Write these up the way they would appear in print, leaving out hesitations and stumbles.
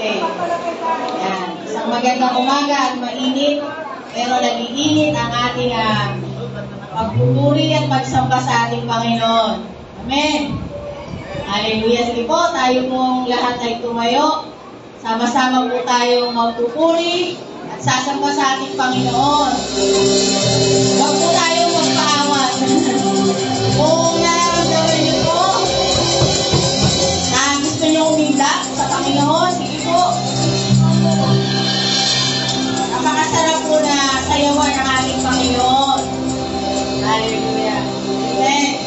natin. Yan. Isang magandang umaga at mainit, pero nag-iinit ang ating pagpupuri at pagsamba sa ating Panginoon. Amen. Hallelujah. Sige po, tayo pong lahat ay tumayo. Sama-sama po tayong magpupuri at sasamba sa ating Panginoon. Huwag po tayong magpaawat. Kung nararamdaman niyo po na gusto niyo umindak sa Panginoon, sige po. Napakasarap po na sayawan ang ating Panginoon. Hallelujah. Amen.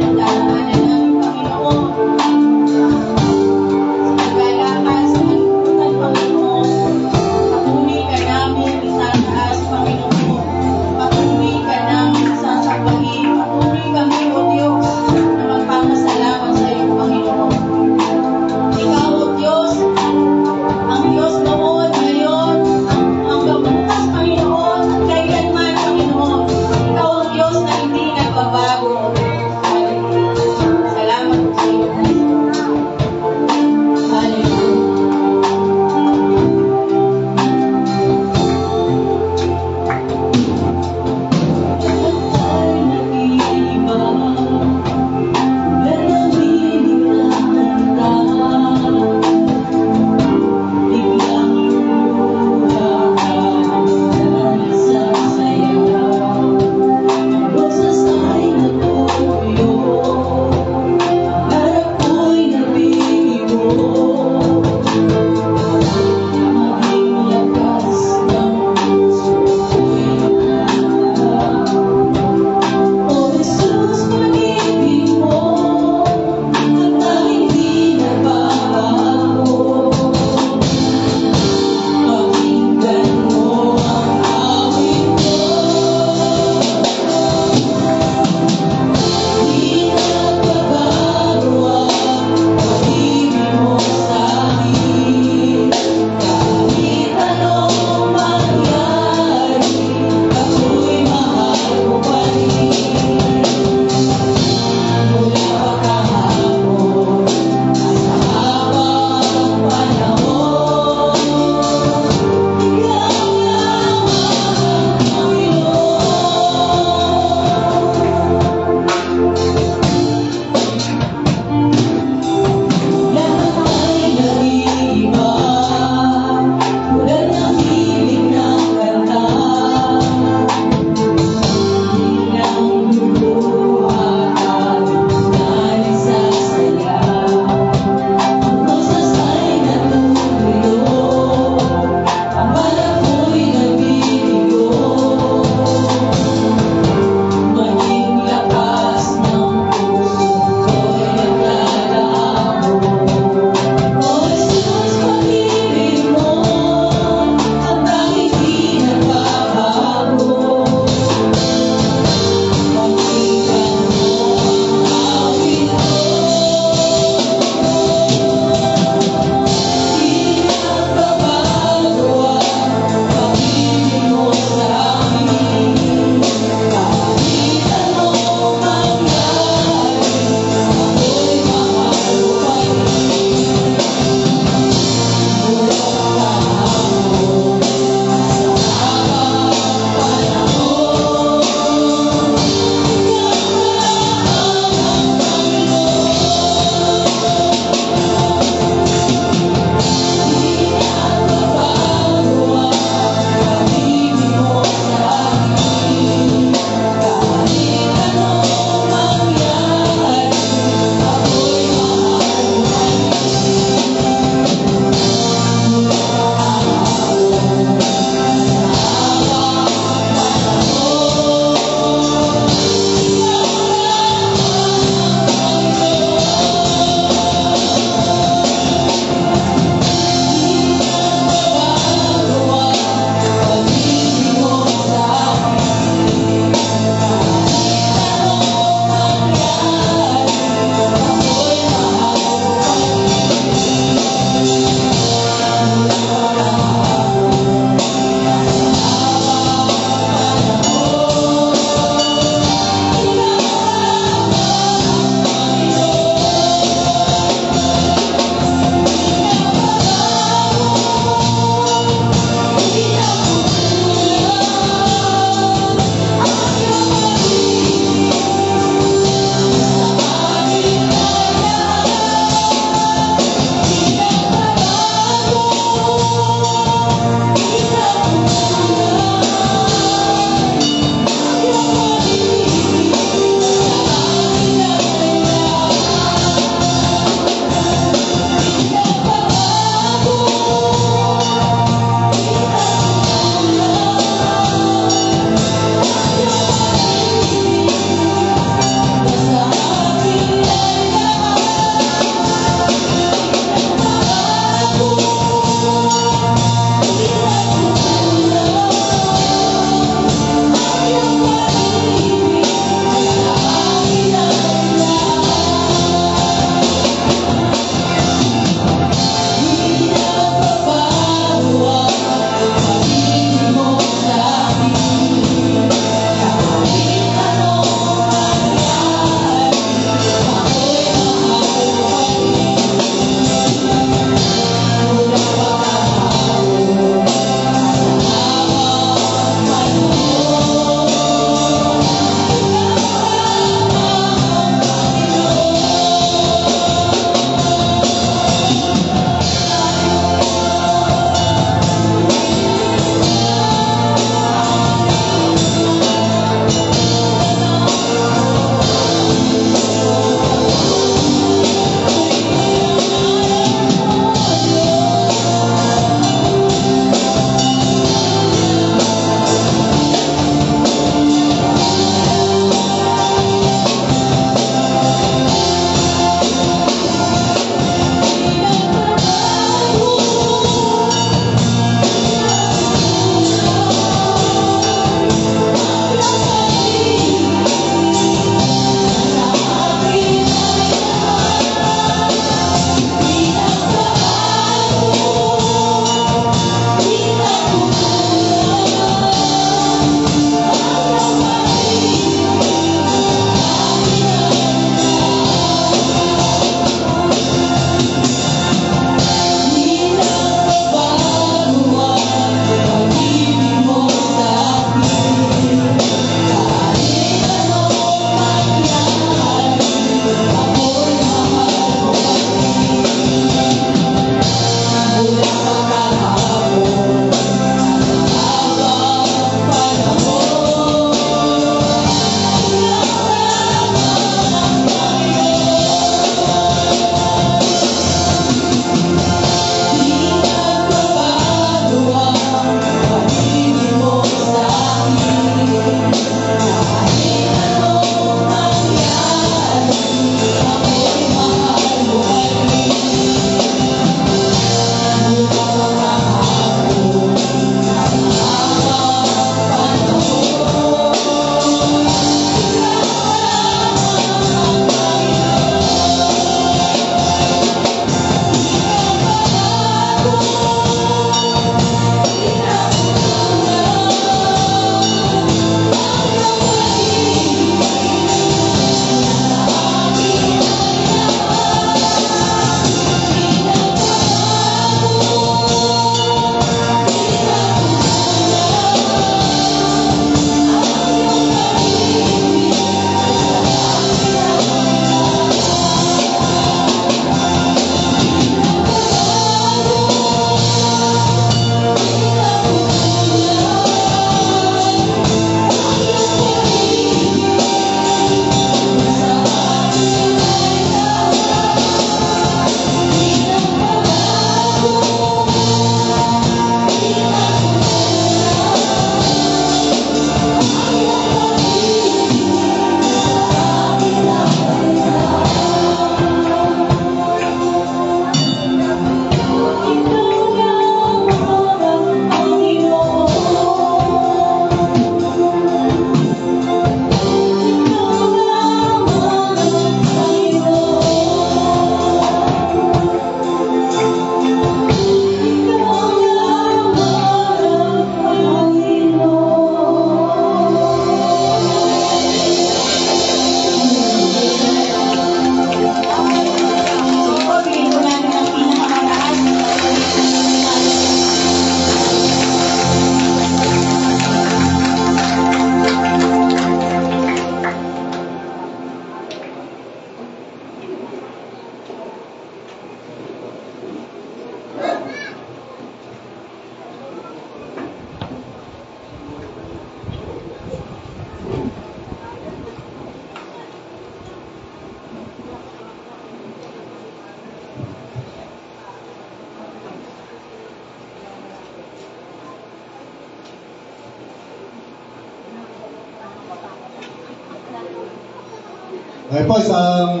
Okay po, isang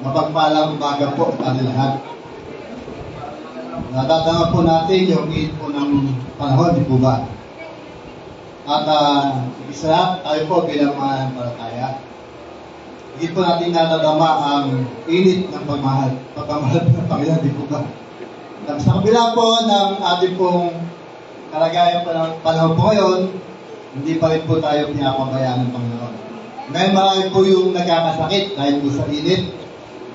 mapagpalang umaga po sa ating lahat. Natatanggap po natin yung init po ng panahon, di po ba? At isa tayo po bilang mga palataya. Hindi po natin natadama ang init ng pagmamahal ng Panginoon, di po ba? At sa kabila po ng ating pong kalagayan pa ng panahon po ngayon, hindi pa rin po tayo pinapabayaan ng Panginoon. Ngayon marami po yung nagkakasakit dahil po sa init.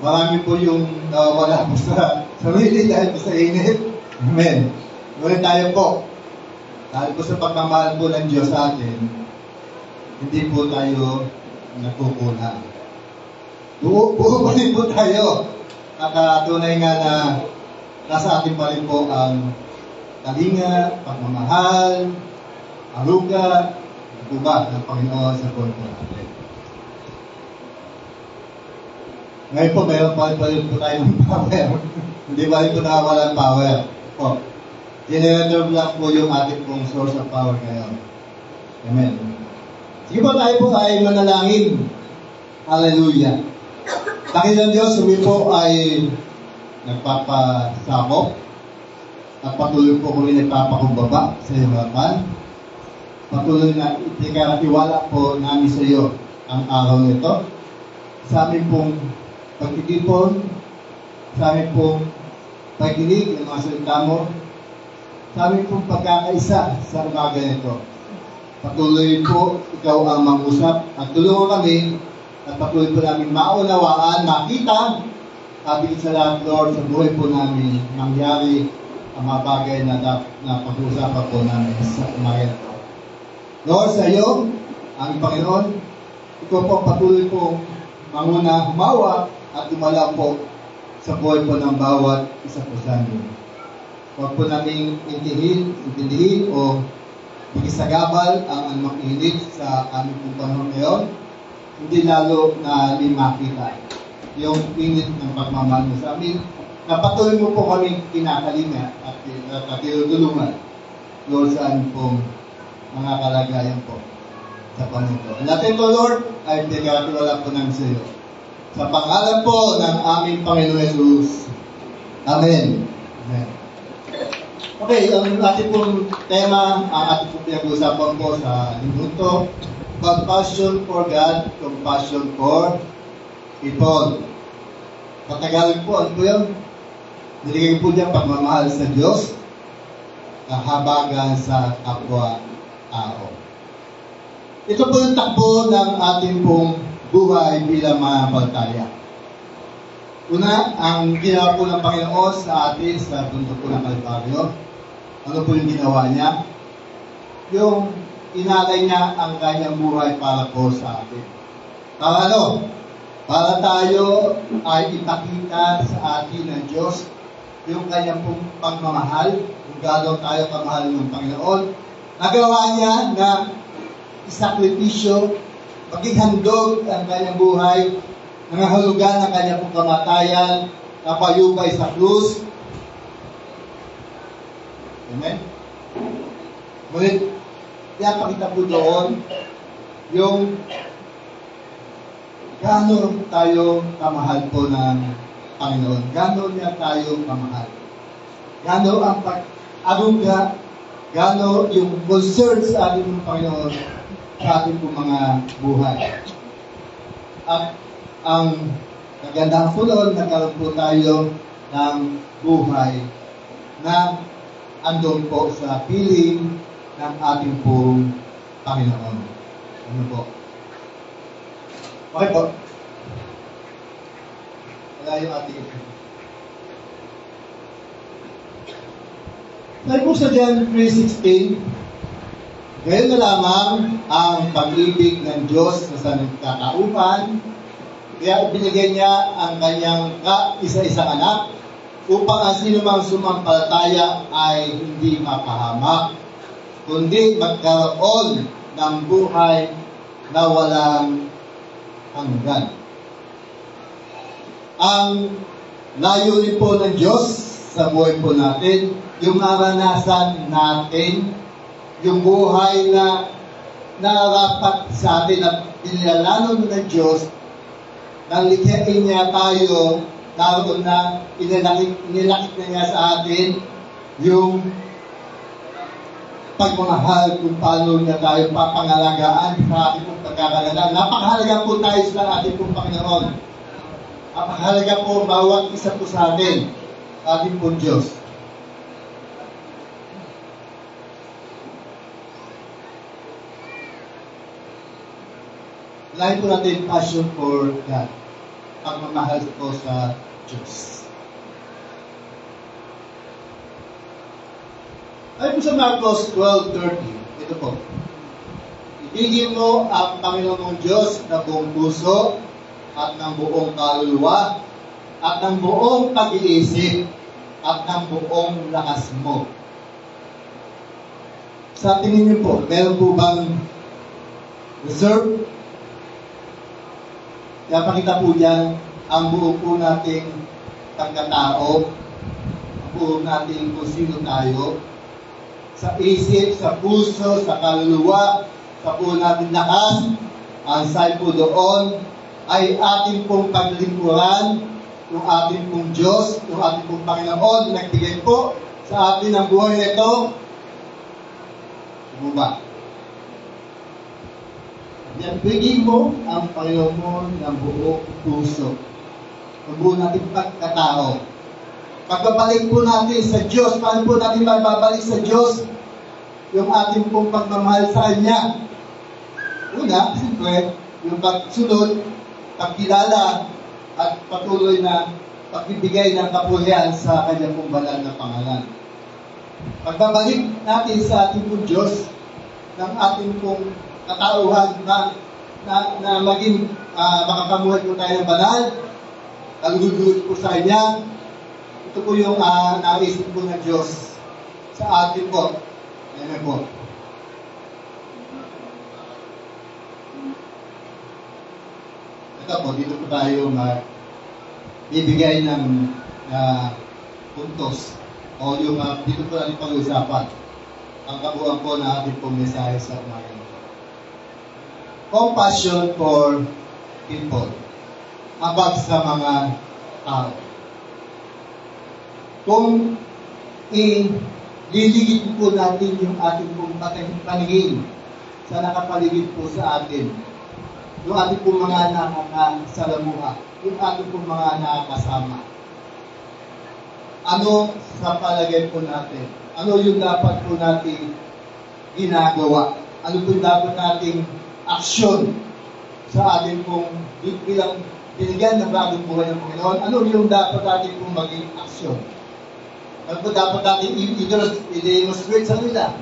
Marami po yung wala po sa sarili dahil po sa init. Amen. Ngunit tayo po, dahil po sa pagmamahal po ng Diyos sa atin, hindi po tayo nagkukulang. Buo pa rin po tayo. At tunay nga na nasa atin pa rin po ang kalinga, pagmamahal, aruga, buba ng Panginoon sa buhay po natin. Ngayon po, mayroon pa rin po tayo ng power. Hindi pa rin po nakawala ng power. Po, generator lang po yung ating pong source of power ngayon. Amen. Sige po, tayo po ay manalangin. Hallelujah. Panginoon Diyos, kami po ay nagpapasakop at patuloy po kami nagpapakumbaba sa iyong harapan. Patuloy na iwala po namin sa iyo ang araw nito. Sa amin pong pagtitipon, sa amin pong pagkinig ng mga salita mo, sa amin pong pagkakaisa sa umaga nito. Patuloy po, ikaw ang mangusap at tulungan kami at patuloy po namin maunawaan, makita, at higit sa lahat, Lord, sa buhay po namin, mangyari ang mga bagay na pag-uusapan po namin sa umaga nito. Lord, sa iyo, ang Panginoon, ikaw po patuloy po manguna humawa at dumala po sa buhay po ng bawat isa po sa amin. Huwag po namin intindihin o bigis-sagabal ang anumang init sa aming pong panahon ngayon. Hindi lalo na makita yung init ng pagmamahal mo sa amin, na patuloy mo po kami kinakalinga at tinutulungan, Lord, sa aming pong mga kalagayan po sa Panginoon. Natin po, Lord, ay pinagkatiwala po namin sa iyo. Sa pangalan po ng aming Panginoon Jesus. Amen. Amen. Okay, ang ating pong tema, ang ating pong pinag-uusapan po sa linggo, compassion for God, compassion for people. Patagalog po, ano po yun? Niligay po niya pagmamahal sa Diyos, kahabagan sa kapwa-tao. Ito po yung takbo ng ating pong buhay bilang mga palataya. Una, ang ginawa po ng Panginoon sa atin sa bundok po ng Kalbaryo. Ano po yung ginawa niya? Yung inalay niya ang kanyang buhay para po sa atin. Para ano? Para tayo ay ipakita sa atin ng Diyos yung kanyang pong pagmamahal, kung gano'n tayo kamahal ng Panginoon. Nagawa niya na isakripisyo, maging handog ang kanyang buhay, nangahulugan ang kanyang pong kamatayan, napayubay sa krus. Amen? Ngunit, pinapakita po doon yung gano'n tayo kamahal po ng Panginoon. Gano'n niya tayo kamahal. Gano'n ang pag-aruga, gano'n yung concern sa ating ng Panginoon sa ating po mga buhay. At ang kagandahan po doon, nagkaroon po tayo ng buhay na andun po sa piling ng ating pong Panginoon. Ano po? Okay po. Wala yung ating ito. Sabi po sa John 3:16, ngayon na lamang ang pag-ibig ng Diyos na sa nagkakaupan, kaya binigay niya ang kanyang isa-isang anak upang ang sinumang sumampalataya ay hindi mapahamak, kundi magkaroon ng buhay na walang hanggan. Ang layunin po ng Diyos sa buhay po natin, yung naranasan natin, yung buhay na narapat sa atin at nilalano ng Diyos nang likhain niya tayo, naroon na inilakit na niya sa atin yung pagmamahal kung paano niya tayo papangalagaan sa ating pong pagkakalagaan. Napakahalaga po tayo sa ating pong Panginoon. Napakahalaga po bawat isa po sa atin, ating pong Diyos. Lahat po natin passion for God. Pagmamahal po sa Diyos. Ayon po sa Marcos 12:30, ito po. Ibigin mo ang Panginoon mong Diyos na buong puso at ng buong kaluluwa at ng buong pag-iisip at ng buong lakas mo. Sa tingin niyo po, meron po bang reserve? Kaya pakita po dyan ang buo po nating pagkatao, ang buo nating kung sino tayo, sa isip, sa puso, sa kaluluwa, sa buo nating lakas. Ang sign po doon ay ating pong paglingkuran, yung ating pong Diyos, yung ating pong Panginoon, nagbigay po sa atin ang buhay na ito. Bumaba. Yan, bigyan mo ang Panginoon mo ng buong puso. Ang buo nating pagkatao. Pagbabalik po natin sa Diyos, paano po natin mababalik sa Diyos yung ating pong pagmamahal sa Kanya? Una, siyempre, yung pagsunod, pagkilala, at patuloy na pagbibigay ng kapulian sa Kanya pong banal na pangalan. Pagbabalik natin sa ating pong Diyos, ng ating pong katauhan na maging makapamuhay po tayo ng banal, kalugod po sa Kanya. Ito po yung naisip po ng Diyos sa atin po. Amen po. Ito po, dito po tayo bibigay ng puntos o yung dito po natin pag-usapan ang kabuuan po na ating pong mensahe sa umaga. Compassion for people. Abag sa mga tao. Kung ililigid po natin yung ating pong paningin sa nakapaligid po sa atin, yung ating pong mga nakakasalamuha, yung ating pong mga nakakasama. Ano sa palagay po natin? Ano yung dapat po natin ginagawa? Ano po yung dapat nating aksyon sa ating pong bilang binigyan ng bagong buhay ng Panginoon? Ano yung dapat natin pong maging aksyon? Ano po dapat natin i-demonstrate sa nila?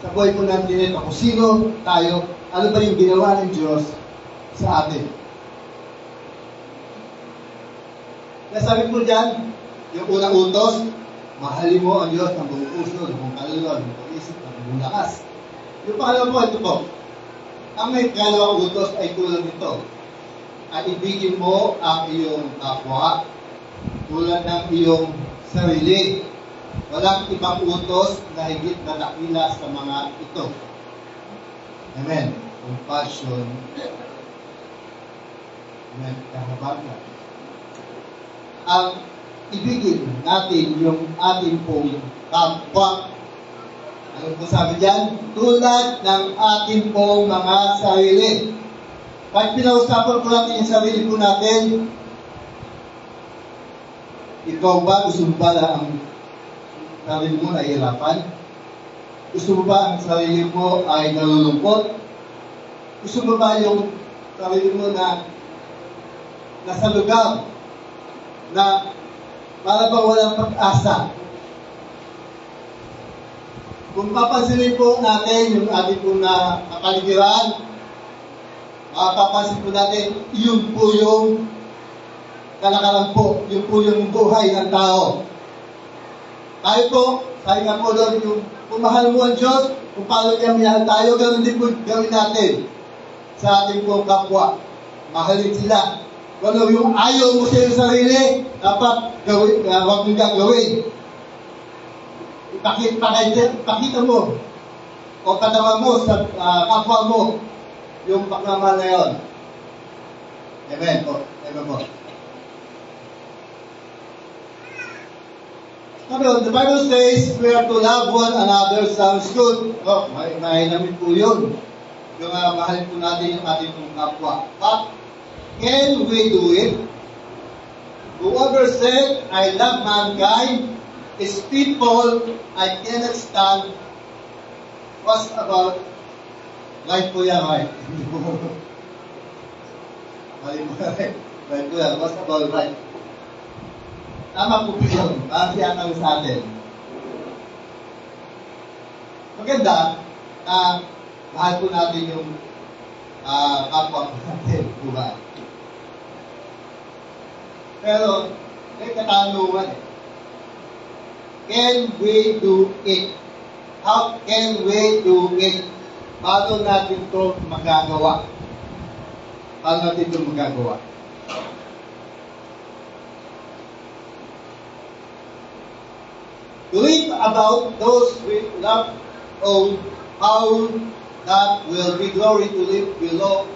Sa buhay po natin ito, kung sino tayo, ano ba yung ginawa ng Diyos sa atin? Kaya sabi po dyan, yung unang utos, mahalin mo ang Diyos ng buong puso, ng buong kaluluwa, ng buong isip, ng buong lakas. Yung pangalawa po, ito po, ang may kalawang utos ay tulad nito. At ibigin mo ang iyong kapwa tulad ng iyong sarili. Walang ibang utos na higit na dakila sa mga ito. Amen. Compassion. Amen. Kahabagan. Ang ibigin natin yung ating pong kapwa. Ano po sabi dyan? Tulad ng ating pong mga sarili. Pag pinausapan po natin yung sarili po natin, ikaw ba gusto mo ba na ang sarili mo ay hirapan? Gusto mo ba ang sarili mo ay nalulungkot? Gusto mo ba yung sarili mo na nasa lugar na para bang walang pag-asa? Kung papansinin po natin yung ating po na kapaligiran, mapapansin po natin, yun po yung kalakaran po, yun po yung buhay ng tao. Tayo po, sabi nga po doon, yung kung mahal mo ang Diyos, kung paano niya minahal tayo, ganoon din po gawin natin sa ating po kapwa. Mahalin sila. Kung ano yung ayaw mo sa iyong sarili, dapat gawin, huwag mong gagawin. Ipakita mo o katawa mo sa kapwa mo yung pagmamahal na yun. Amen po. Amen po. The Bible says we are to love one another. Sounds good. Oh, may namin po yun. Yung mahalin po natin yung ating pong kapwa. But, can we do it? Whoever said, I love mankind, is people I cannot stand. What's about, right po yan, right? Mali mo, right? Right po yan. What's about right? Tama po yun. Parang siyatang sa atin. Maganda na mahal po natin yung kapwa natin. Diba? Pero, may katanungan eh. Can we do it? How can we do it? Paano natin ito magagawa? Paano natin ito magagawa? To read about those we love, how that will be glory to live below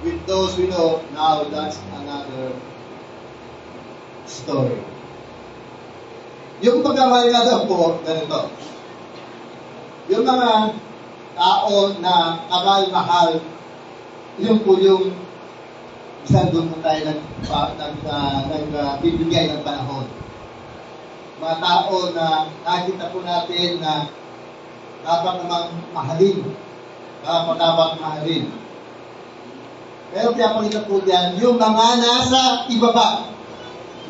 with those we know. Now that's another story. Yung pagkamahal nga daw po, ganito. Yung mga tao na kamahal-mahal, yun po yung isang doon po tayo nagbibigay ng panahon. Mga tao na nakita po natin na dapat namang mahalin. Dapat mahalin. Pero pinapakita po diyan, yung mga nasa ibaba,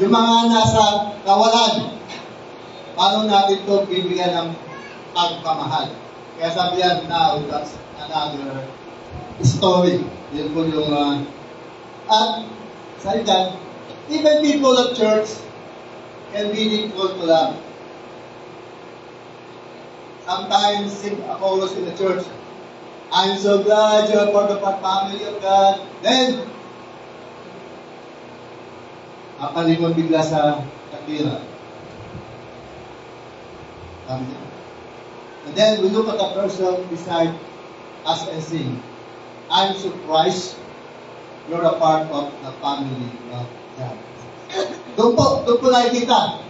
yung mga nasa kawalan, paano natin ito bibigyan ng pagpamahal? Kaya sabi yan, now that's another story. Yun po yung, at sabi dyan, even people of church can be difficult to love. Sometimes Apollos in the church, I'm so glad you're part of our family of God. Then, akalimon bigla sa takira. And then we look at the person beside us and sing, I'm surprised you're a part of the family of God. Doon po nakikita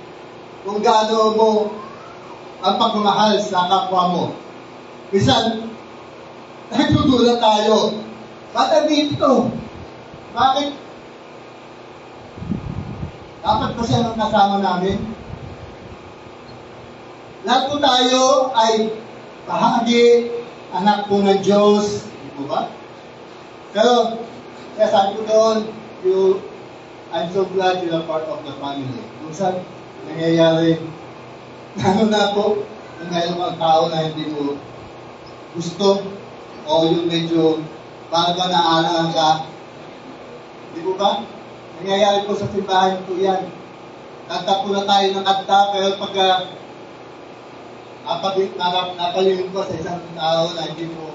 kung gaano mo ang pagmamahal sa kapwa mo. Minsan, nagdudulan tayo. Bakit dito? Bakit? Dapat pa siya ang kasama namin. Lahat po tayo ay bahagi, anak po ng Diyos. Di po ba? Pero, kaya sabi ko doon, I'm so glad you're a part of the family. Kung saan nangyayari, lalo na po, kung mayroon mga tao na hindi mo gusto, o yung medyo baga na alang ka, di po ba? Nangyayari po sa simbahan po yan. Kanta po na tayo ng kanta, pero pagka napalingin ko sa isang tao na hindi mo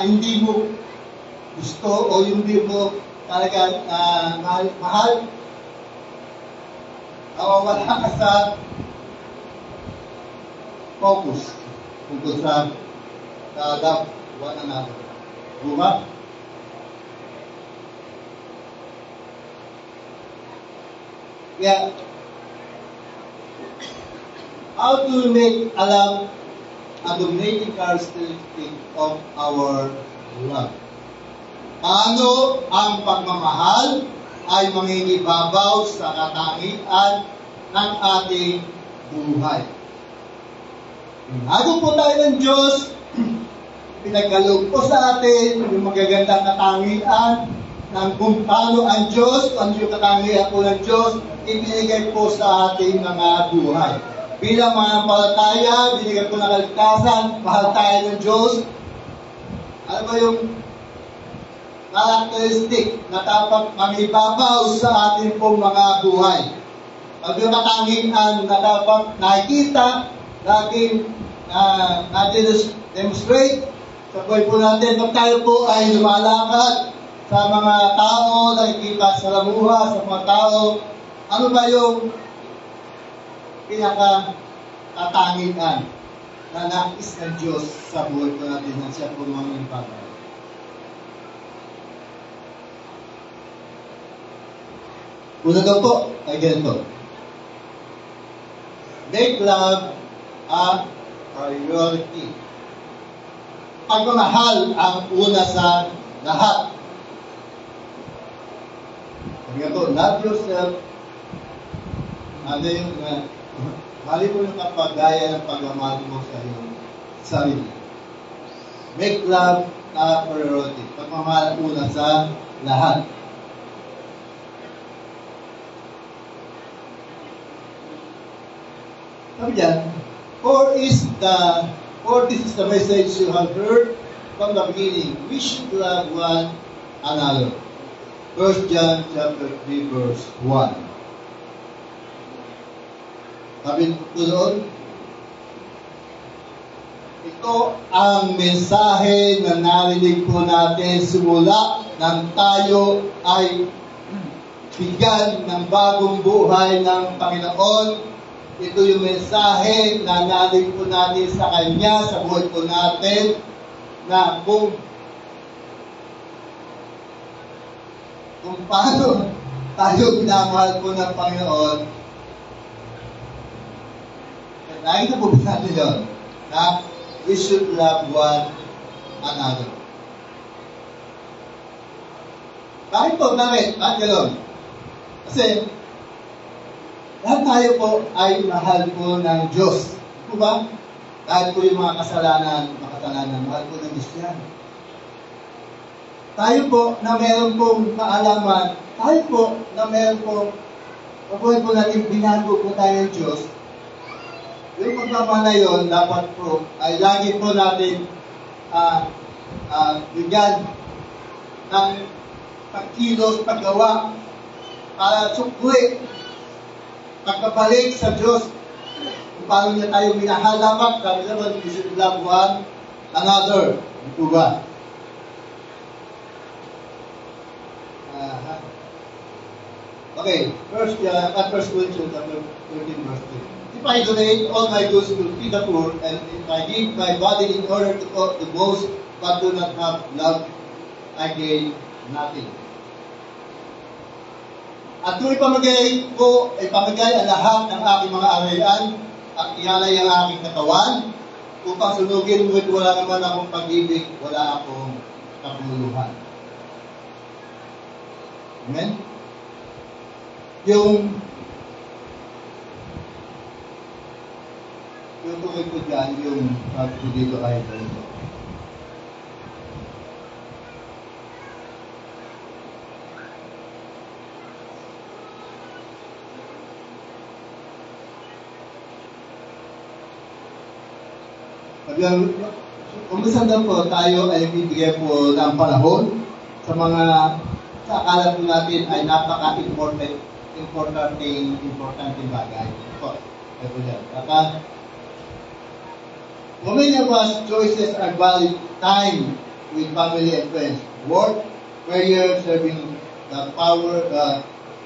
hindi mo gusto o yung hindi mo talaga mahal, nawawala ka sa focus tungkol sa love one another. Diba? Yeah. How to make a love a dominating characteristic of our love? Paano ang pagmamahal ay mangingibabaw sa katangian ng ating buhay? Hagod po tayo ng Diyos, pinagkaloob po sa atin yung magagandang katangian ng kung paano ang Diyos, ang yung katangian po ng Diyos, ibinigay po sa ating mga buhay. Bilang mga palataya, binigay po ng kaligtasan, mahal tayo ng Diyos. Ano ba yung characteristic na dapat mangibabaw sa ating pong mga buhay? Pag yung katangian na dapat nakikita, laging na-demonstrate sa buhay po natin. Pag tayo po ay lumalakad sa mga tao, nakikita sa lamuha, sa mga tao, ano ba yung pinaka-katangian na nais ng Diyos sa buhay po natin na siya po mga impagay? Una daw po ay ganito. Make love a priority. Pagmamahal ang una sa lahat. Sabi nga po, love yourself. Ano yung, mali mo yung kapagaya ng pagmamahal mo sa iyong sarili. Make love a priority. Pagmamahal ang una sa lahat. Sabi dyan, for this is the message you have heard from the beginning. We should love one another. 1 John chapter 3 verse 1. Sabi ko doon, ito ang mensahe na narinig po natin simula nang tayo ay bigyan ng bagong buhay ng Panginoon. Ito yung mensahe na narinig po natin sa Kanya, sa buhay po natin, na kung paano tayo minamahal po ng Panginoon. Nakita po ba natin yun? Na we should love one another. Bakit po? Bakit gano'n? Kasi, lahat tayo po ay mahal po ng Diyos. Di ba? Dahil po yung mga makasalanan, mahal po ng Diyos yan. Tayo po na meron pong kaalaman, tayo po na meron pong, mabuhay po natin, binago po tayo ng Diyos. Yung pagmamahal na yun, dapat po, ay lagi po natin bigyan ng pagkilos, paggawa, para sukli, pagkabalik sa Diyos, kung paano niya tayo minahal dapat, sabi naman, we should love one another. Ito ba? Okay, First Corinthians chapter 13 verse 2. If I donate all my goods to feed the poor, and if I give my body in order to boast, but do not have love, I gain nothing. At kung ipamagay ko, ipamagay ang lahat ng aking mga arian at ialay ang aking katawan, upang sunugin ngunit wala naman akong pag-ibig, wala akong kabuluhan. Amen? Yung tukoy ko dyan, yung pag-ibig ko ay ganito. Umisan daw po tayo ay bibigyan po ng panahon sa mga sa akala po natin ay importante bagay. Ito dyan. Many of us choices are valid time with family and friends. Work, prayer, serving the power,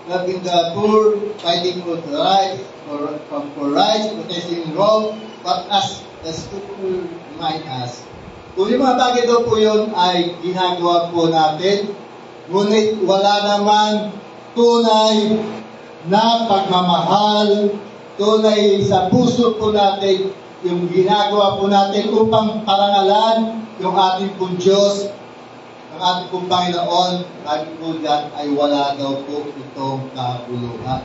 helping the poor, fighting for the rights, for rights, protesting wrong, but as the scripture might ask. Kung yung mga bagay daw po yun ay ginagawa po natin, ngunit wala naman tunay na pagmamahal, tunay sa puso po natin, yung ginagawa po natin upang parangalan yung ating pong Diyos, ang ating pong Panginoon, sabi po dyan ay wala daw po itong kabuluhan.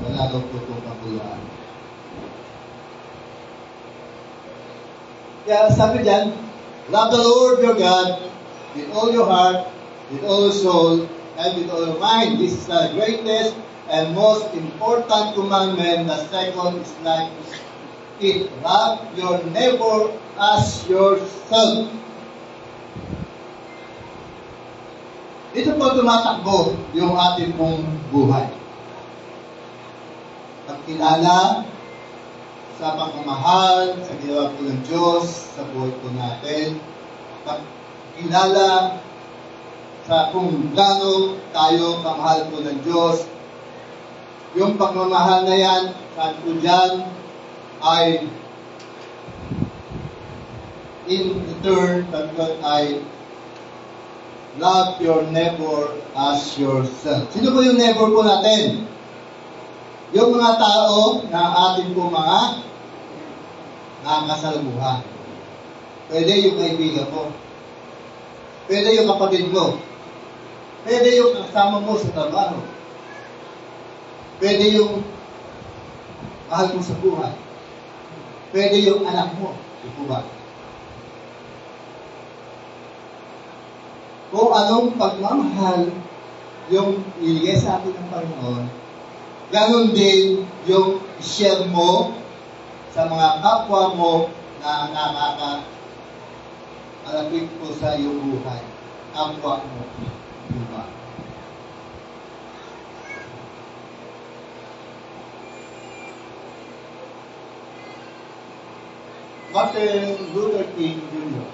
Wala daw po itong kabuluhan. Kaya sabi dyan, love the Lord your God with all your heart, with all your soul, and with all your mind. This is the greatest and most important commandment. The second is like it. Love your neighbor as yourself. Dito po tumatakbo yung ating pong buhay. Pagkilala sa pagmamahal, sa ginawa po ng Diyos, sa buhay po natin. Pagkilala sa kung gaano tayo kamahal po ng Diyos. Yung pagmamahal na yan, saan po dyan, ay in return, ay love your neighbor as yourself. Sino po yung neighbor po natin? Yung mga tao na atin po mga nakakasalumuhan. Pwede yung kaibigan mo. Pwede yung kapatid mo. Pwede yung kasama mo sa trabaho. Pwede yung mahal mo sa buhay. Pwede yung anak mo. Di po ba? Kung anong pagmamahal yung iligay sa atin ng Panginoon, ganun din yung share mo sa mga kapwa mo na nakaka-alapit po sa iyong buhay. Kapwa mo. Diba? Martin Luther King Jr.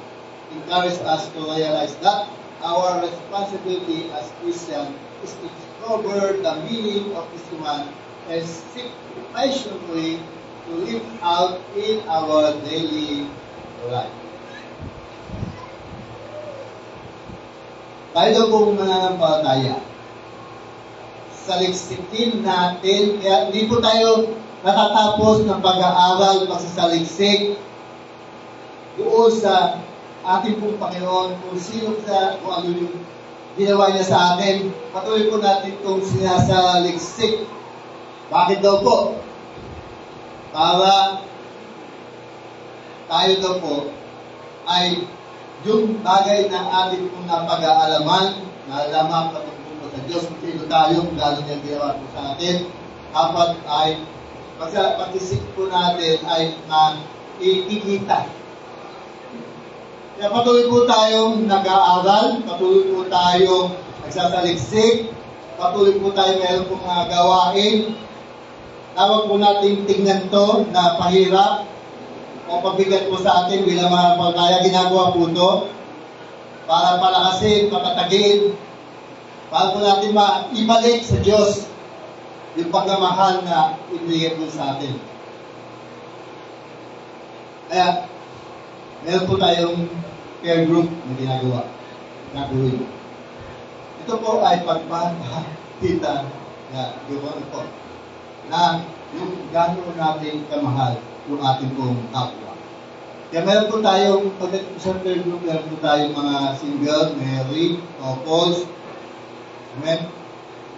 encouraged us to realize that our responsibility as Christians is to discover the meaning of this command and seek passionately to live out in our daily life. Tayo daw pong mananampalataya. Saliksikin natin, kaya hindi po tayo natatapos ng pag-aaral, pagsasaliksik doon sa ating pong Panginoon, kung sino sa, kung ano yung ginawa niya sa atin. Patuloy po natin itong sinasaliksik. Bakit daw po? Para tayo daw po ay yung bagay na ating pong napag-aalaman, nalaman patungkol po sa Diyos, kung sino tayo, kung gano'n niya ginawa po sa atin, dapat ay pag-isip po natin ay ikikita. Kaya patuloy po tayong nag-aaral, patuloy po tayong nagsasaliksik, patuloy po tayong meron po mga gawain. Tawag po natin tingnan to na pahirap o pabigat po sa atin bilang mga pagkaya. Ginagawa po to para palakasin, patatagin, para po natin maibalik sa Diyos yung pagmamahal na ibigay po sa atin. Kaya, meron po tayong care group na ginagawa. Gagawin. Ito po ay pagpapakita na gawin po na yung gano'n natin kamahal yung ating pong kapwa. Kaya meron po tayong, pagdating sa care group, meron po tayong mga single, married, couples. Amen?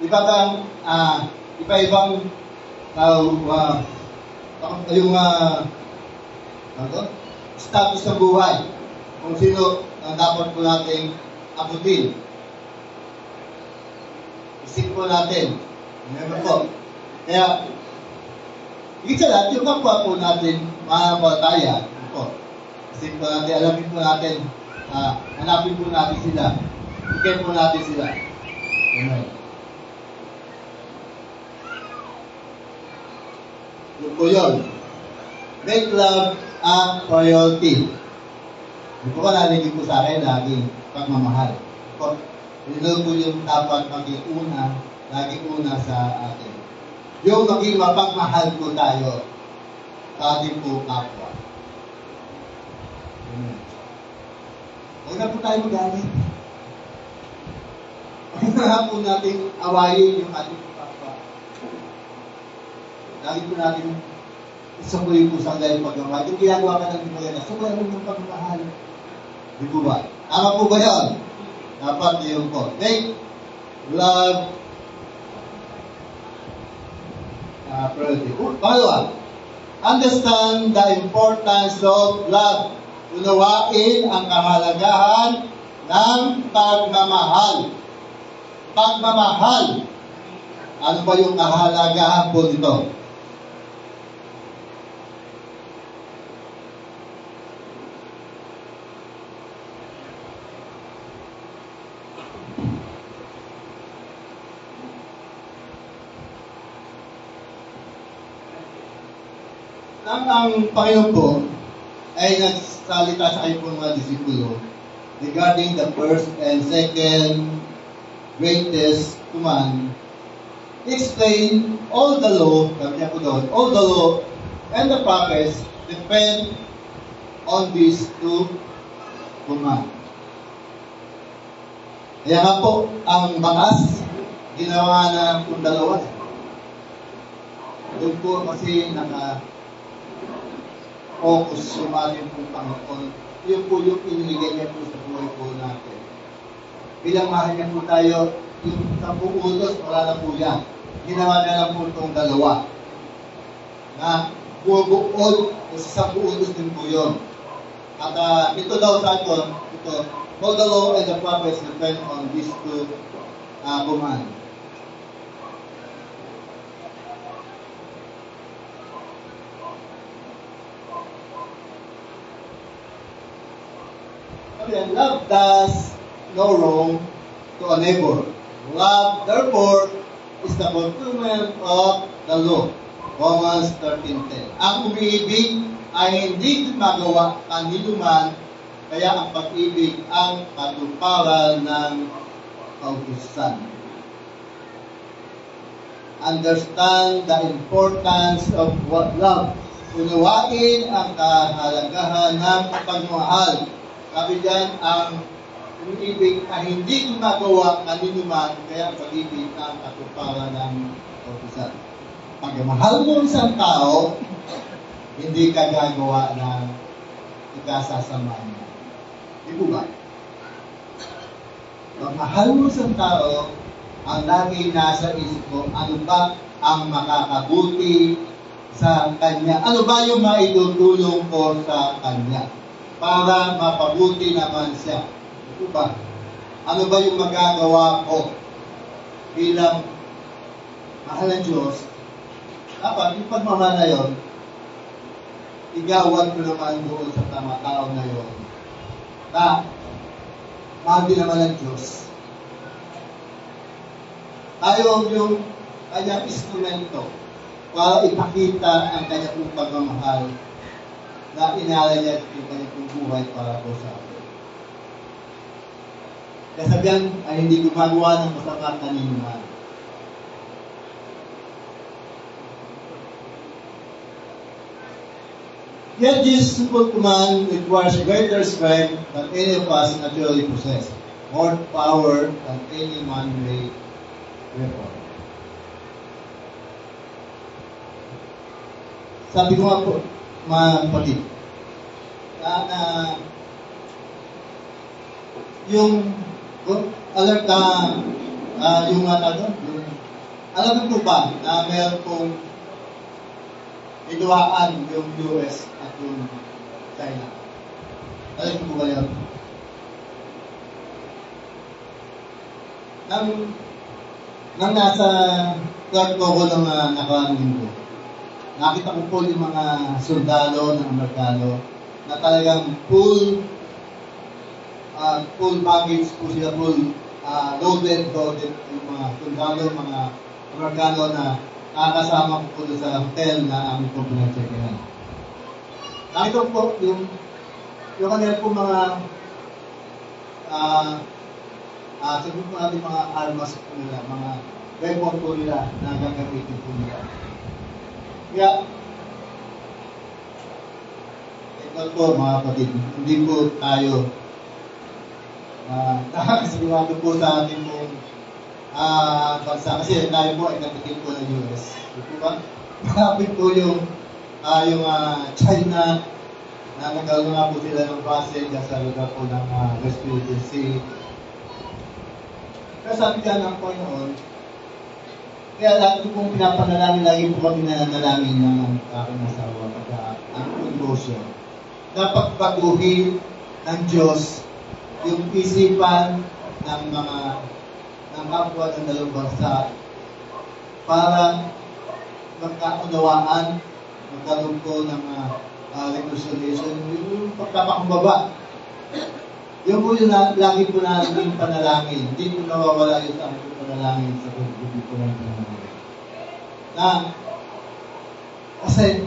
Iba-ibang yung status ng buhay. Kung sino ang dapat po nating abutin. Isip po natin. Meron po. Kaya, higit sa lahat, yung kapwa po natin, manampalataya, po. Isip po natin, alamin po natin, hanapin po natin sila. Bigyan po natin sila. Amen. Yun po yun. Make love a priority. Hindi po ka nalingin po sa akin, laging pagmamahal. Yun po yung dapat maging una, laging una sa atin. Yung maging mapagmahal po tayo sa ating po kapwa. Huwag na po tayo magalit. Huwag na po natin awayin yung ating po kapwa. Lagi po natin isukuyin po sa dahil pagmamahal. Yung ginagawa ka ng maganda, sukuyin mo yung pagmamahal. Di po ba? Tama po ba yun? Dapat yun po. Make love priority. Pangalawa, understand the importance of love. Unawain ang kahalagahan ng pagmamahal. Pagmamahal. Ano ba yung kahalagahan po nito? Ang Panginoon po ay nagsalita sa kanyang mga disipulo regarding the first and second greatest command. Explain all the law, all the law and the prophets depend on these two commands. Kaya nga po, ang batas, ginawa na kung dalawa. Doon po kasi naka-focus yung ating pong Panginoon. Yun po yung iniligay niya po sa buhay po natin. Bilang mahal niya po tayo, yung 10 utos, wala na po yan. Ginawa na lang po itong dalawa. Na bubuod o sa 10 utos din po yun. At ito daw sa atin, ito, all the law and the prophets depend on these two commands. And love does no wrong to a neighbor. Love, therefore, is the fulfillment of the law. Romans 13:10. Ang umiibig ay hindi gumagawa kanino man, kaya ang pag-ibig ang katuparan ng kautusan. Understand the importance of what love. Unawain ang kahalagahan ng pagmamahal. Sabi diyan, ang umiibig ay hindi gumagawa kanino man, kaya ang pag-ibig ang katuparan ng kautusan. Pag mahal mo isang tao, hindi ka gagawa ng ikasasama niya. Di po ba? Pag mahal mo isang tao, ang lagi nasa isip mo, ano ba ang makakabuti sa kanya? Ano ba yung maitutulong ko sa kanya? Para mapabuti naman siya. Di po ba? Ano ba yung magagawa ko bilang mahal ng Diyos? Dapat, yung pagmamahal na yun, igawad ko naman doon sa tao na yun. Na, mahal din naman ng Diyos. Tayo yung kanyang instrumento para ipakita ang kanyang pagmamahal na inala niya yung kanyang buhay para po sa atin. Kasabihan ay hindi gumagawa ng masama kanino man. Yet this simple command requires greater strength than any of us naturally possess, more power than any man-made weapon. Sabi ko nga po, mga kapatid, yung alert yung alam mo po ba na meron pong inuwaan yung US at yung China? Alam mo po ba yun? Nang nasa Clark ko ng nakaraang linggo, nakita ko po yung mga sundalo ng Amerikano na talagang full baggage po sila, full loaded yung mga sundalo, mga Amerikano na nakakasama ko po sa hotel na aming po pinag-checkin. Nakita ko po yung kanila po mga sabihin po natin mga armas po nila, mga weapon po nila na gagamitin po nila. Kaya, ito po mga kapatid, hindi po tayo nakakasiwado po sa ating pong bansa. Kasi tayo po ay katikin po ng US. Di ba? Malapit po yung China na nagkaroon nga po sila ng base dyan sa lugar po ng West Philippine Sea. Pero sabi ka ng Panginoon, kaya lagi pong pinapanalangin, lagi po kami nananalangin ng aking asawa pagka ang negosyo. Dapat baguhin ng Diyos yung isipan ng kapwa ng dalawang bansa para magkaunawaan, magkaroon po ng reconciliation, yung pagkapakumbaba. Yung po yung lagi po natin panalangin. Hindi po nawawala yung sa aming panalangin sa pagbubi po ng panalangin. Kasi,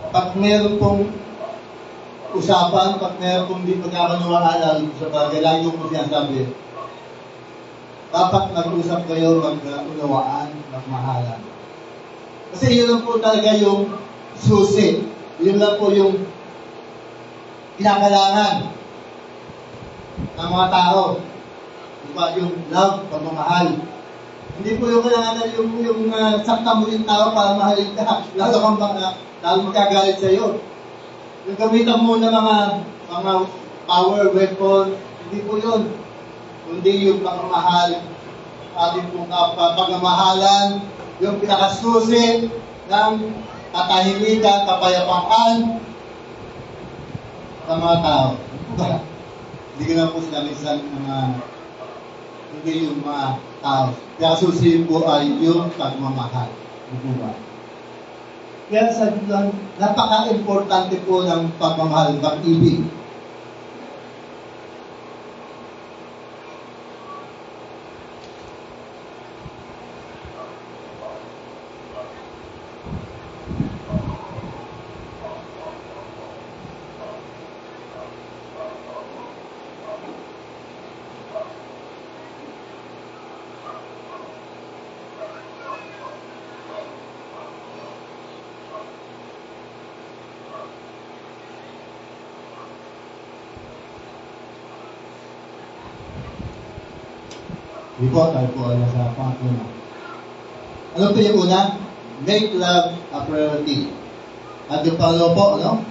pag meron pong usapan, pag meron pong hindi pagkakunawaan sa bagay, lagi yung po sinasabi, dapat mag-usap kayo, mag-unawaan, magmahalan. Kasi yun lang po talaga yung susi. Yun lang po yung kinakailangan ng mga tao. Diba? Yung love, pagmamahal. Hindi po yung kailangan yung sakta mo yung tao para mahalin ka. Lalo magkagalit sa iyo. Yung gamitan mo ng mga power weapon, hindi po yun. Kundi yung pagmamahal, ating pong pagmamahalan, yung pinakasusi ng katahimikan, kapayapaan sa mga tao. Hindi ko na po sinabi sa mga hindi yung mga tao. Kaya susi po ay yung pagmamahal. Diba? Kaya sabi lang, napaka-importante po ng pagmamahal, pag-ibig. Hindi po, tayo po ay nasa pangatlo na. Ano po yung una? Make love a priority. At yung pangalawa po, ano?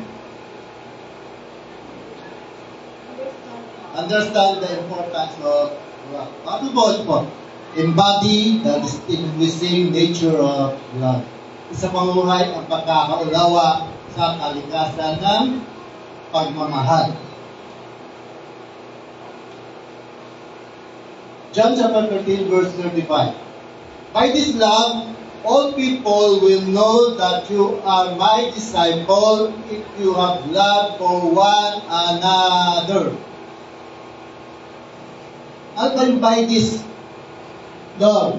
Understand the importance of love. Ano po? Embody the distinguishing nature of love. Isa panguhay ang pagkakaunawa sa kalikasan ng pagmamahal. John chapter 13, verse 35. By this love, all people will know that you are my disciple if you have love for one another. Ano ba yung by this love?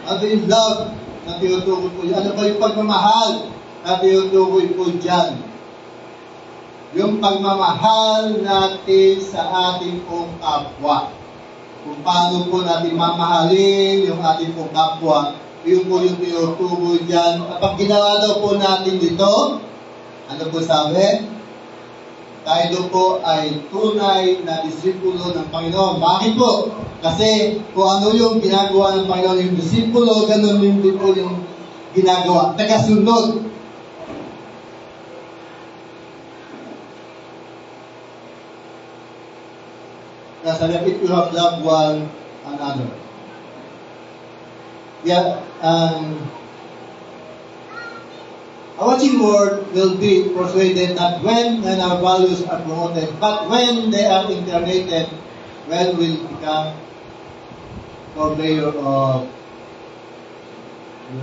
Ano ba yung love na tinutukoy po dyan? Ano ba yung pagmamahal na tinutukoy po dyan? Yung pagmamahal natin sa ating pong kapwa. Kung paano po natin mamahalin yung ating pong kapwa, yun po yung tinutukoy dyan. Kapag ginawa daw po natin dito, ano po sabi? Tayo po ay tunay na disipulo ng Panginoon. Bakit po? Kasi kung ano yung ginagawa ng Panginoon yung disipulo, ganun din po yung ginagawa. Tagasunod. Sabi, if you have loved one another. Yeah, a watching word will be persuaded that when our values are promoted, but when they are incarnated, when will become purveyor of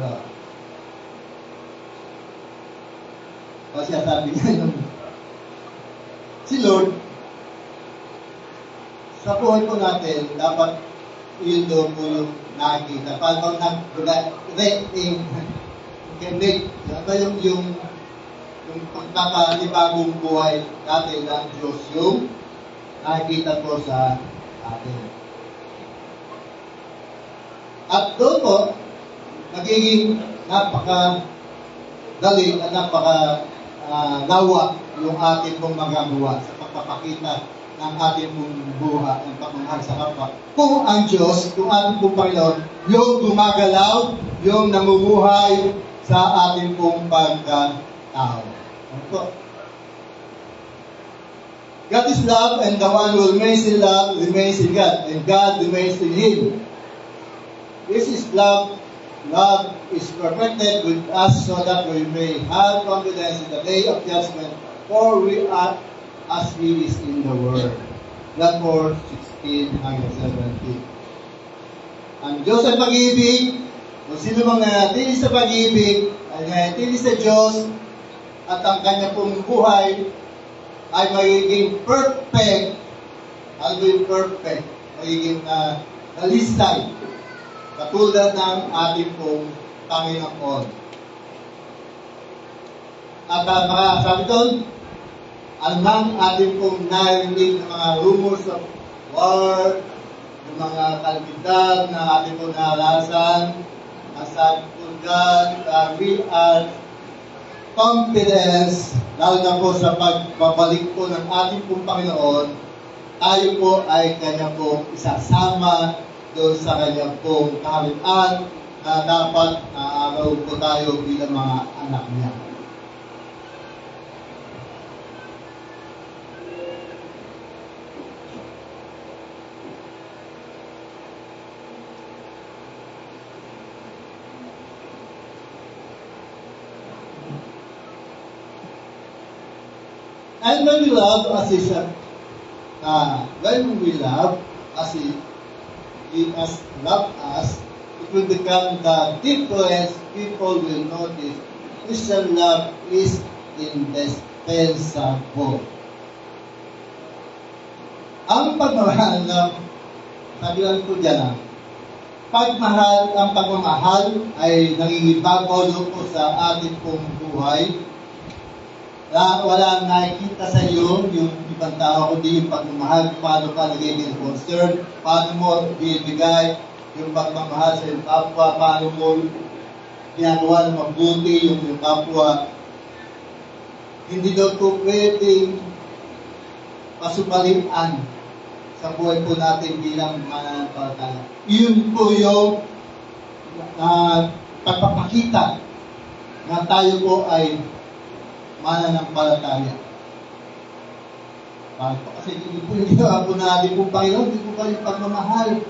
love. Kasi sabi niya yung si Lord, sa buhay po natin, dapat yun doon po yung nakikita. Paano nag-connect yung pagkakalibagong buhay natin ng Diyos yung nakikita po sa atin. At doon po, nagiging napaka-dali at napaka-lawa yung ating pong magagawa sa pagpapakita ng ating pong buhay, ng pagmamahal sa kapwa. Kung ang Diyos, kung ating pong Panginoon, yung gumagalaw, yung namumuhay sa ating pong pagkatao. Ito. God is love, and the one who remains in love remains in God, and God remains in Him. This is love. Love is perfected with us so that we may have confidence in the day of judgment, for we are as He is in the world. John 4:16 hanggang 17. Ang Diyos ay pag-ibig. Kung sino mang nanatili sa pag-ibig, ay nanatili sa Diyos, at ang kanya pong buhay ay magiging perfect. Ano yung perfect? Magiging nalisay. Katulad ng ating pong Panginoon. At sabi doon, anumang ating pong narinig ng mga rumors of war, ng mga kalamidad na ating pong naranasan, nasabi po God, we are confidence, lalo na po sa pagbabalik po ng ating pong Panginoon, tayo po ay kanya po isasama doon sa kanya pong kaharian na dapat naaraw po tayo bilang mga anak niya. And when we love as He said, when we love as He has loved us, it will become the difference people will notice. Christian love is indispensable. Ang pagmamahal ng, sabihan ko dyan ang pagmamahal ay nangingibabaw po sa ating pong buhay. Wala nakikita sa iyo yung ibang tao, kundi yung pagmamahal, paano ka nagiging concern, paano mo bibigay yung pagmamahal sa iyong kapwa, paano mo ginagawa ng mabuti yung kapwa. Hindi daw po pwedeng pasubalian sa buhay po natin bilang mananampalataya. Yun po yung pagpapakita na tayo po ay mananampalataya. Kasi hindi po yung ginawa po natin kung Panginoon, hindi po ba yung pagmamahal,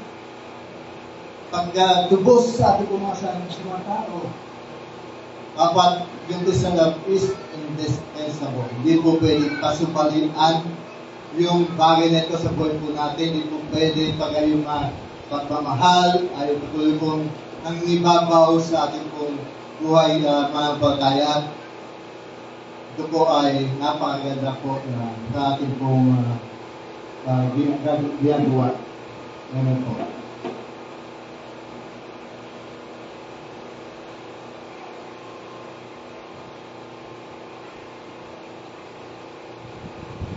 pagtubos sa ating po mga tao. Dapat yung Christian love is indispensable. Hindi po pwedeng pasupalian yung bagay na ito sa buhay po natin. Hindi po pwede pag yung pagmamahal ay patuloy pong nangibabaw sa ating pong buhay na mananampalataya. Ito po ay napakaganda po na sa ating pong ginagawa. Ngayon po.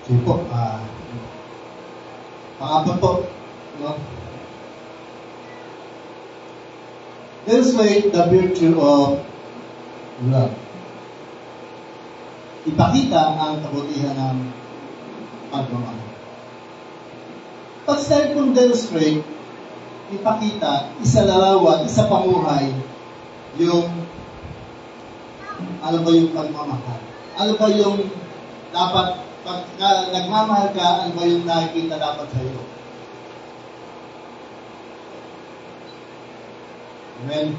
Sige po, pangapat po, no? Demonstrate the virtue of love. Ipakita ang kabutihan ng pagmamahal. Pag sabi kong demonstrate, ipakita, isalarawan, isapamuhay yung ano ba yung pagmamahal? Ano ba yung dapat, pag nagmamahal ka, ano ba yung nakikita dapat sa iyo? Amen.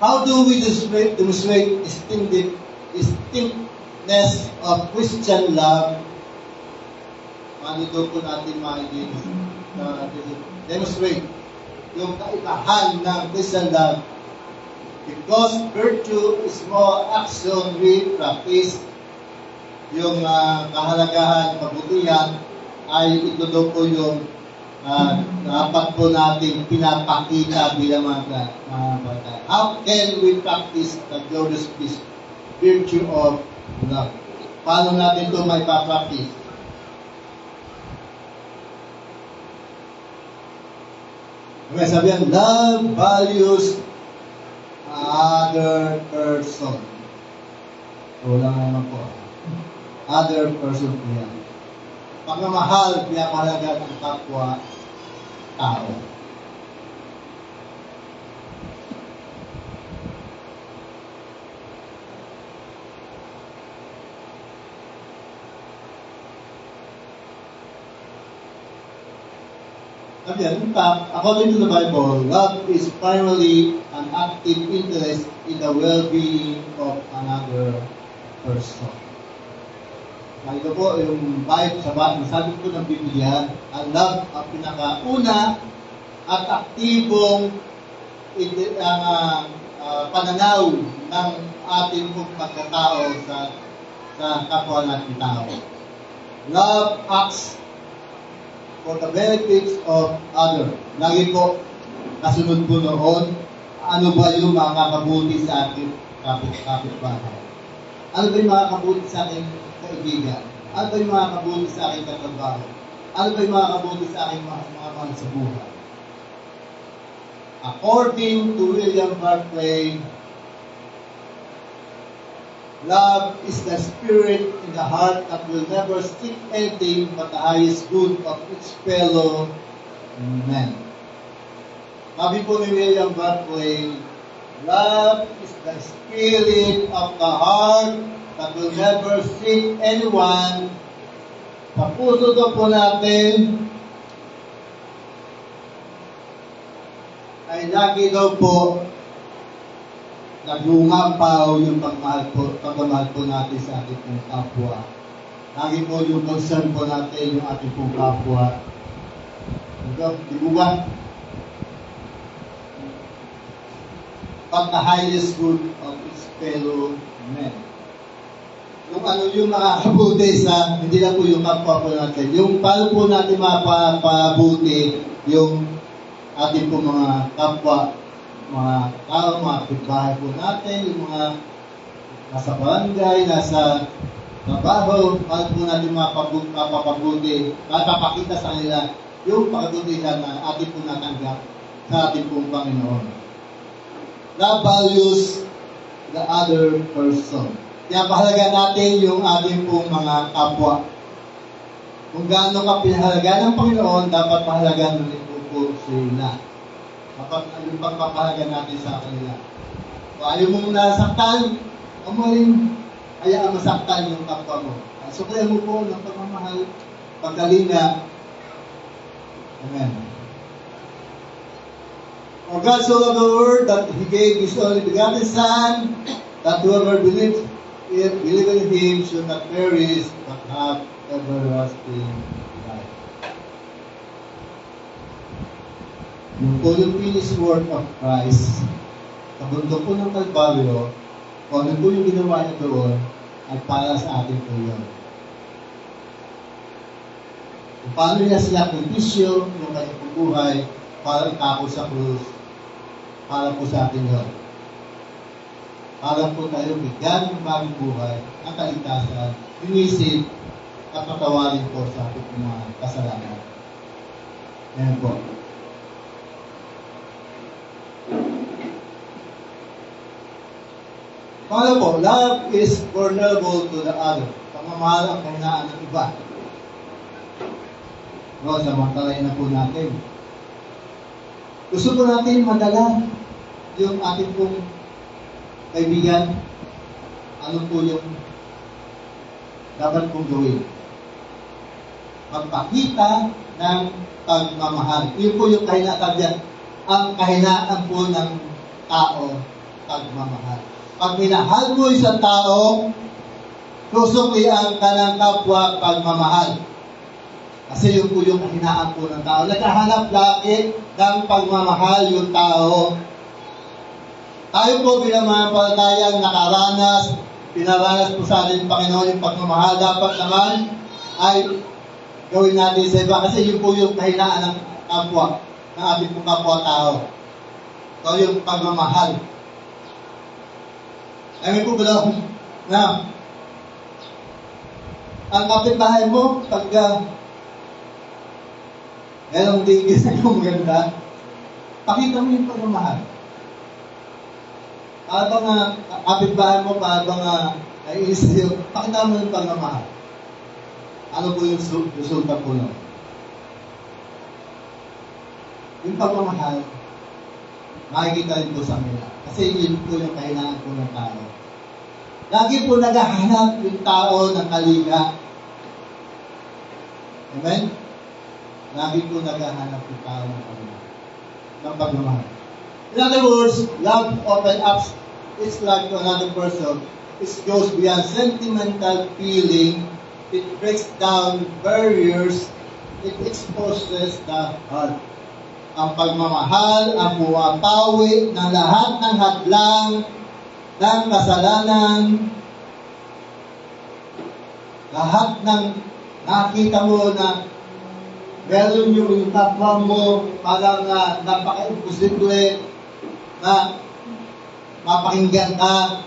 How do we demonstrate distinctness of Christian love? Manito po natin demonstrate yung kaibahan ng Christian love. Because virtue is more action we practice, yung kahalagahan, kabutihan, ay ito daw po yung dapat po natin pinapakita bilang mga bata. How can we practice the glorious virtue of love? Paano natin ito may pa-practice? Okay, sabihan, love values other person. Wala naman po. Other person po yan. Pagmamahal, pinapahalaga ng kapwa tao. Again, in fact, according to the Bible, love is primarily an active interest in the well-being of another person. Ito po yung Bible sabi ko ng Biblia, ang love ang pinakauna at aktibong pananaw ng ating pagkatao sa kapwa natin tao. Love acts for the benefits of others. Lagi po, kasunod po noon, ano ba yung makakabuti sa ating kapitbahay? Ano ba yung makakabuti sa ating kaibigan? Ano ba yung makakabuti sa aking katrabaho? Ano ba yung makakabuti sa aking mga mahal sa buhay? According to William Barclay, Love is the spirit in the heart that will never seek anything but the highest good of its fellow man. Sabi po ni William Barclay, love is the spirit of the heart that will never seek anyone. Sa puso daw po natin ay lagi daw po naglungapaw yung pagmamahal po natin sa ating pong kapwa. Lagi po yung concern po natin yung ating pong kapwa. Di ba ba? But the highest good of its fellow men. Yung ano yung makakabuti sa, hindi lang po yung kapwa po natin. Yung paano po natin mapabuti yung ating po mga kapwa, mga tao, mga kapitbahay po natin, yung mga nasa barangay, nasa trabaho, paano po natin mapapabuti, mapapakita sa kanila yung pagkakutihan na ating po natanggap sa ating pong Panginoon. Love values the other person. Kaya pahalaga natin yung ating pong mga kapwa. Kung gaano ka pinahalaga ng Panginoon, dapat pahalagan rin po sila. Dapat yung pagpapahalaga natin sa kanila. Kung ayaw mong nasaktan, huwag mo rin hayaan masaktan yung kapwa mo. So kaya mo po ng pagmamahal, pagkalinga. Amen. For God so loved the world that He gave His only begotten Son, that whoever believes in Him should not perish, but have everlasting life. Yung po yung finished work of Christ, sa bundok po ng Kalbaryo, kung ano po yung ginawa niya doon, ay para sa atin po yun. Kung paano niya sinakripisyo yung kanyang buhay para itako sa krus, para po sa atin yun. Para po tayo bigyan ng bagong buhay, ang kaligtasan, inisip, at patawarin po sa ating mga kasalanan. Ayan po. Paano po? Love is vulnerable to the other. Pagmamahal ang kahinaan ng iba. No, samantalayin na po natin. Gusto po natin madala yung ating pong kaibigan. Ano po yung dapat pong gawin? Magpakita ng pagmamahal. Yun po yung kahinaan dyan. Ang kahinaan po ng tao, pagmamahal. Pag minahal mo isang tao, susukian ka ng kapwa pagmamahal. Kasi yun po yung kahinaan po ng tao. Naghahanap lagi ng pagmamahal yung tao. Tayo po bilang mga palatayang nakaranas, pinaranas po sa ating Panginoon yung pagmamahal. Dapat naman ay gawin natin sa iba. Kasi yun po yung kahinaan ng kapwa, ng ating pong kapwa-tao. So yung pagmamahal. Amin po ba na ang kapitbahay mo, pagka merong digis na maganda, pakita mo yung pagmamahal. Habang kapitbahay mo, habang naiinis sa'yo, pakita mo yung pagmamahal. Ano po yung resulta po nun? Yung pagmamahal, makikita rin po sa kanila. Kasi yun po yung kailangan po ng tao. Lagi po naghahanap yung tao ng kalinga. Amen? Lagi po naghahanap yung tao ng kalinga. Ng pagmamahal. In other words, love open up its life to another person. It goes beyond sentimental feeling. It breaks down barriers. It exposes the heart. Ang pagmamahal ang buwapawi ng lahat ng hadlang ng kasalanan, lahat ng nakita mo na meron yung kapwa mo parang napaka-imposible na mapakinggan ka,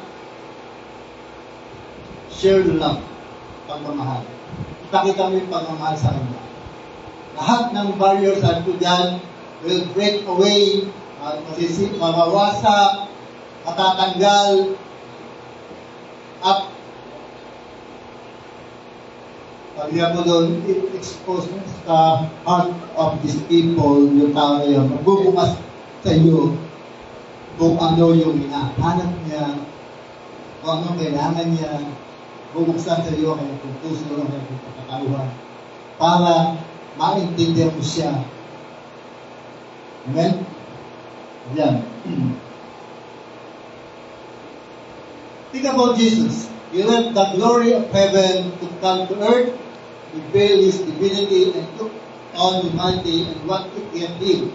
share love, pagmamahal. Ipakita mo yung pagmamahal sa kanya. Lahat ng barriers at dyan will break away, mawawasak, matatanggal, At pag mo doon, i-expose sa heart of these people, yung tao na yun, magbubukas sa iyo kung ano yung hinahanap niya, kung ano kailangan niya, bubuksan sa iyo kaya kung puso ng kanyang pagkakauhan para maintindihan mo siya. Amen? Yan. Think about Jesus. He left the glory of heaven to come to earth, reveal His divinity, and took on humanity and what it can be.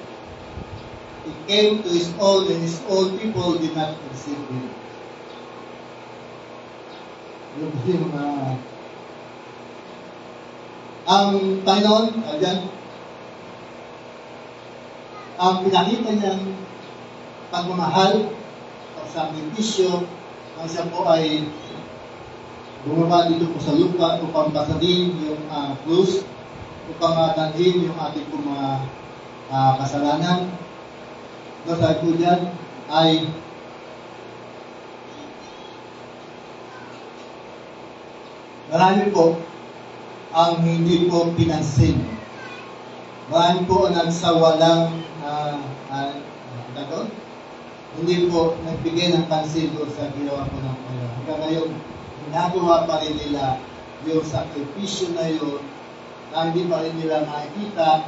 He came to His own, and His own people did not receive Him. Yung ang Panginoon, ang pinakita niyang pagmamahal, pagsakripisyo, ang siya po ay bumaba dito po sa lupa upang basahin yung krus, upang dalhin yung ating mga kasalanan. Sabi po dyan ay marami po ang hindi po pinansin. Marami po ang nagsawalang hindi po nagbigay ng pansin doon sa ginawa po ng Panginoon. Hanggang ngayon, ginagawa pa rin nila yung sakripisyo na yun na hindi pa rin nila makikita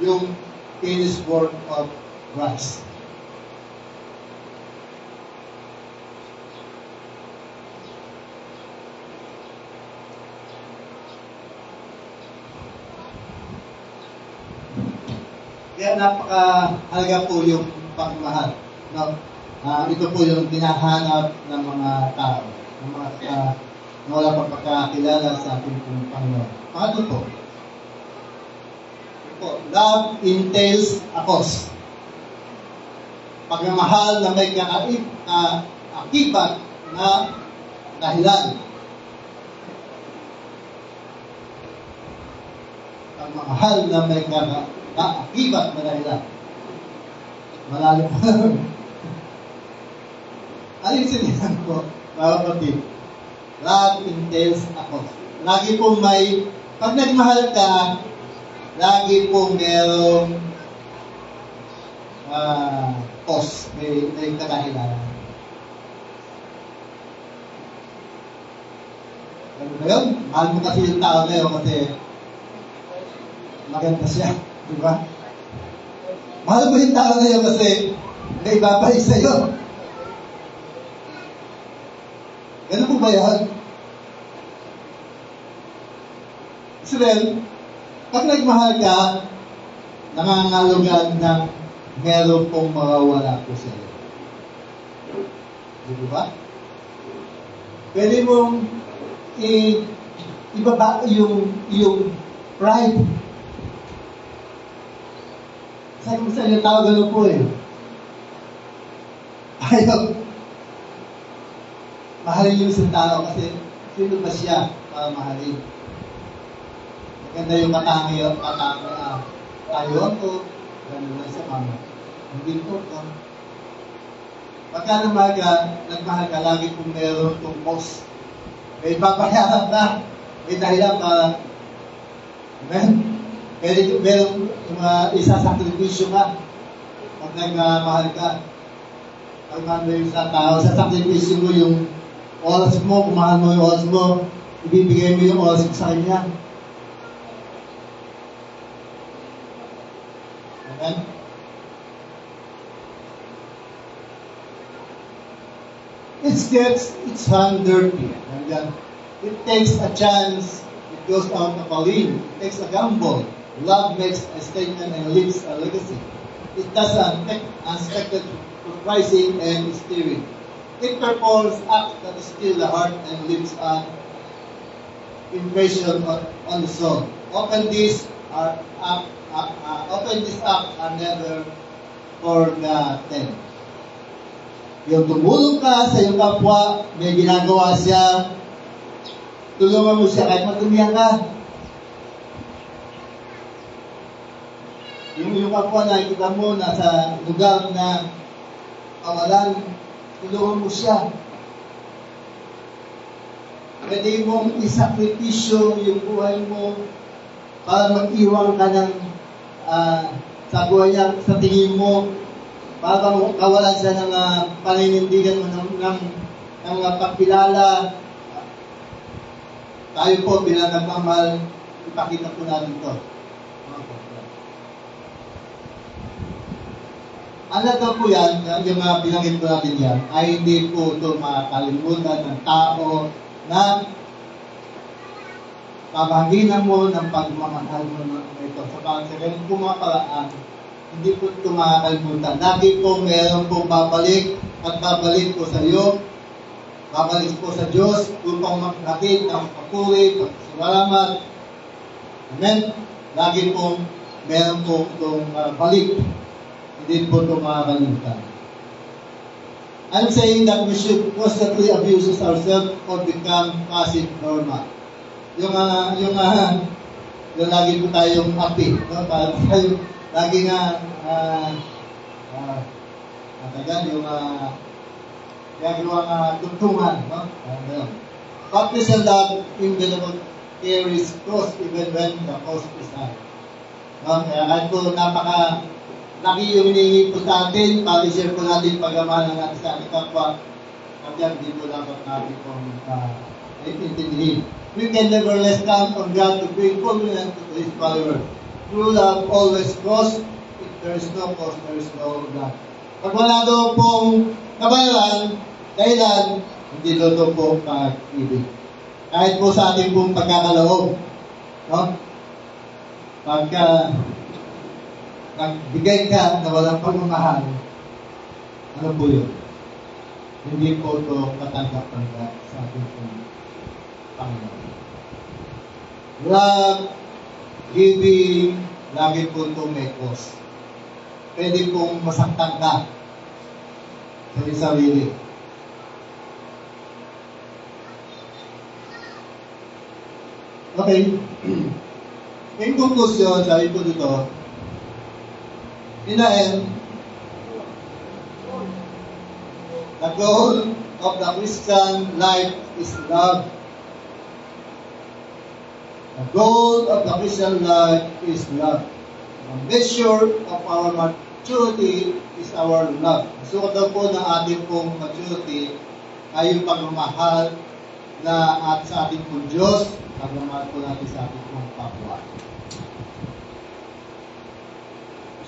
yung finished work of Christ. Kaya napakahalaga po yung pagmahal. No? Ito po yung pinahanap ng mga tao, ng mga na wala pang pagkakilala sa ating Panginoon. Pangatlo po, love entails a cause. Pagmamahal na may akibat na dahilan. Pagmamahal na may akibat na dahilan. Malalim po. Alin sinihan po, mga kapatid? Love entails a cause. Lagi po pag nagmahal ka, lagi po merong cause, may kadahilan. Ano ba yun? Mahal mo kasi yung tao na yun kasi maganda siya. Diba? Mahal mo yung tao na yun kasi may babalik sa'yo. Ganun po ba yan? Israel, pag nagmahal ka, nangangalugan ng meron pong mawawala po sa'yo. Di ba? Pwede mong ibaba yung pride. Sabi mo sa iyo, tao gano'n po eh. Ayaw. Mahalin yung isang tao kasi sino ba siya para mahalin? Maganda yung tayo ako, gano'n lang sa mama. Hindi po ito. Pagka nagmahal ka, lagi kung meron itong boss. May papayaran na. May dahilan para, amen? Meron isasakripisyo ka pag nagmahal ka. Pag mahal mo yung isang tao, sasakripisyo mo yung oras mo, kung mahal mo yung oras mo, ibibigay mo yung oras mo sa kanya. Amen? Its hand dirty. It takes a chance. It goes out of a limb. It takes a gamble. Love makes a statement and leaves a legacy. It does unexpected surprising and steering. It performs acts that still the heart and leaves an impression on the soul. Often these acts are never forgotten. Yung tumulong ka sa iyong kapwa, may ginagawa siya, tulungan mo siya kahit matumihan ka. Yung kapwa na nakikita mo nasa lugar na kawalan, tulungan mo siya. pwede mong isakripisyo yung buhay mo para mag-iwan ka ng sa buhay niya, sa tingin mo, para kawalan siya ng paninindigan mo ng pagkilala. Tayo po bilang nagmamahal, ipakita po natin ito. Ano daw po yan, yung binanggit po natin yan, ay hindi po ito makakalimutan ng tao na pamagitan mo ng pagmamahal mo ito. Sa pagkakaroon po mga paraan, hindi po ito makakalimutan. Lagi po meron po babalik at babalik po sa iyo, babalik po sa Diyos upang magkakit ng papuri, pagkasalamat. Amen? Lagi po meron po itong balik. Hindi po ito makakalimutan. I'm saying that we should constantly abuse ourselves or become passive normal. Yung lagi po tayong api, no? Para tayo lagi nga yung ginagawa tugtungan, no? Practice and love in the Lord carries cross even when the cost is high. No? Kaya kahit po laki yung hinihingi po sa atin, pag-share po natin pag-amahan natin sa ating kapwa. At yan, di po dapat natin pong intindihin. We can never less count on God to bring fulfillment to His followers. True love always costs. If there is no cost, there is no love. Pag wala doon pong kabayaran, dahilan, hindi doon po pag-ibig. Kahit po sa ating pong pagkakaloob, no? Pagka nagbigay ka na walang pagmamahal, ano po yun? Hindi po ito katanggap-tanggap sa ating pong Panginoon. Love, giving, lagi po ito may cost. Pwede pong masaktan ka sa iyong sarili. Okay. In conclusion, sabi po dito, in the end, the goal of the Christian life is love. The goal of the Christian life is love. The measure of our maturity is our love. So, daw po ng ating pong maturity ay yung pagmamahal na at sa ating pong Diyos, pagmamahal po natin sa ating pong kapwa.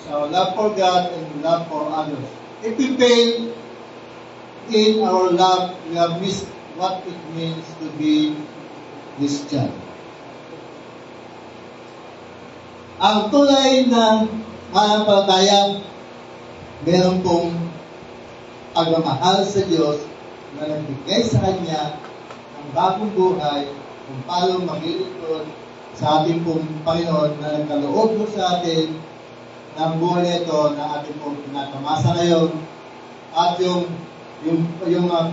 So, love for God and love for others. If we fail in our love, we have missed what it means to be Christian. Ang tunay na mananampalataya, meron pong pagmamahal sa Diyos na nagbigay sa Kanya ng bagong buhay kung paano maglilingkod sa ating pong Panginoon na nagkaloob po sa atin ng buhay nito na ating pong tinatamasa ngayon at yung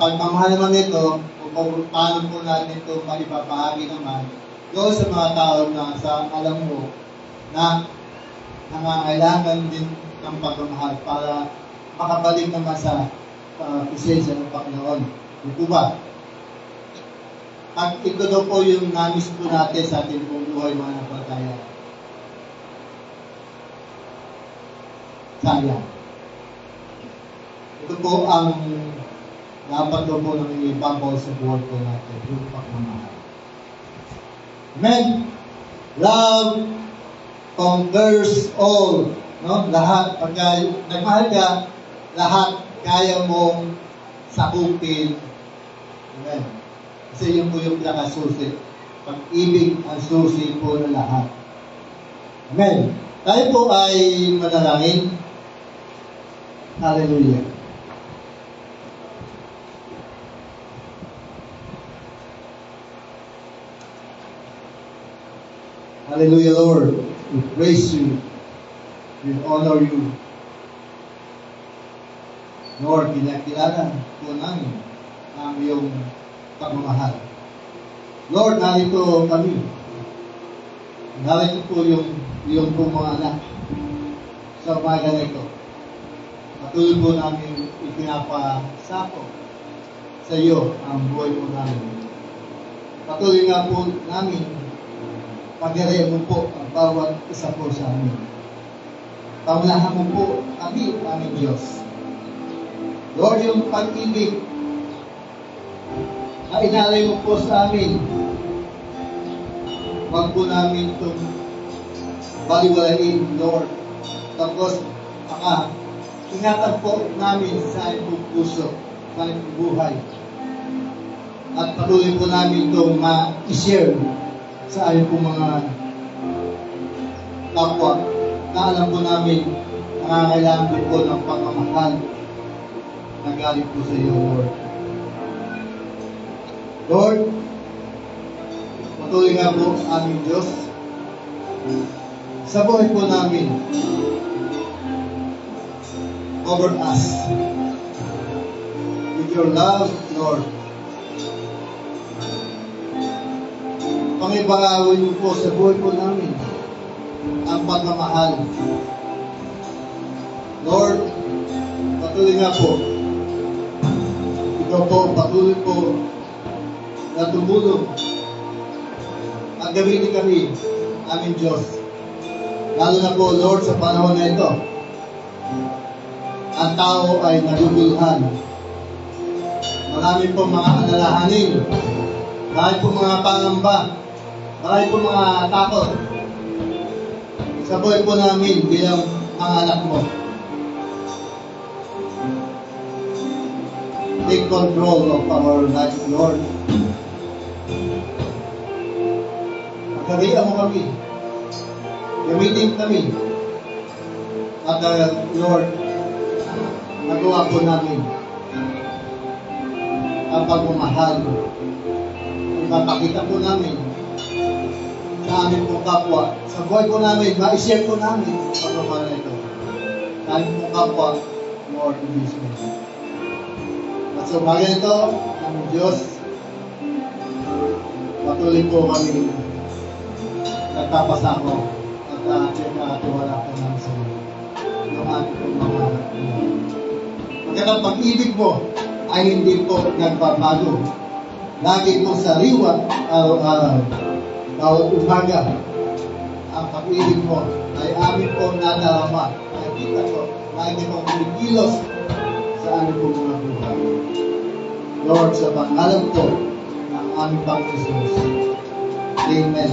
pagmamahal naman nito kung paano po natin ito maibabahagi naman doon sa mga tao na sa alam mo na nangangailangan din ng pagmamahal para makabalik naman sa presensya ng Panginoon. Ito ba? At ito daw po yung namis po natin sa ating pong buhay mga napalataya. Sayang. Ito po ang dapat daw po nang ibabaw sa buhay po natin, yung pagmamahal. Amen? Love conquers all. No? Lahat. Pagka nagmahal ka, lahat kaya mong sakupin. Amen? Kasi yun po yung pinakasusi. Pag-ibig ang susi po ng lahat. Amen? Tayo po ay manalangin. Hallelujah. Hallelujah, Lord. We praise you. We honor you. Lord, kinakilala po namin ang iyong pagmamahal. Lord, narito kami. Narito po yung po mga anak sa umaga na ito. Patuloy po namin ipinapasako sa iyo ang buhay po namin. Patuloy nga po namin pagdiriyan mo po ang bawat isa po sa amin. Paunahan mo po kami, aming Diyos. Lord, yung pag-ibig na inalay mo po sa amin, huwag po namin itong baliwalain, Lord. Tapos, ingatan po namin sa iyong puso, sa iyong buhay. At patuloy po namin itong ma-share sa iyong pong mga kapwa na alam po namin nangangailangan din po ng pagmamahal na galing po sa iyo, Lord. Lord, patuloy nga po aming Diyos sa buhay po namin, over us with your love, Lord. Pangibangawin mo po sa buhay po namin ang pagmamahal. Lord, patuloy nga po. Ikaw po, patuloy po na tumulong at gamitin kami, aming Diyos. Lalo na po, Lord, sa panahon na ito, ang tao ay naguguluhan. Marami po mga alalahanin, marami po mga pangamba, marami po mga takot sa buhay po namin bilang mga anak mo. Take control of our life, Lord. Pagkagayaan mo kami. Gamitin kami. At Lord, nagawa po namin ang pagmamahal. Ipapakita po namin sa aming pong kapwa. Sa buhay po namin, ma-share po namin ang pagmamahal na ito. Sa aming pong kapwa, Lord, in this way. At sa bagay ito, aming Diyos, patuloy po kami nagpapasako at pinakatiwala po namin sa iyo. Yung ating pong mga ang pag-ibig mo ay hindi po nagbabago. Lagi po sariwa araw-araw. Bawat umaga, ang pag-ibig mo ay amin po nadarama. Nakikita ko, lagi pong kumikilos sa aming pong mga buhay. Lord, sa pangalan po ng aming Panginoon Jesus. Amen.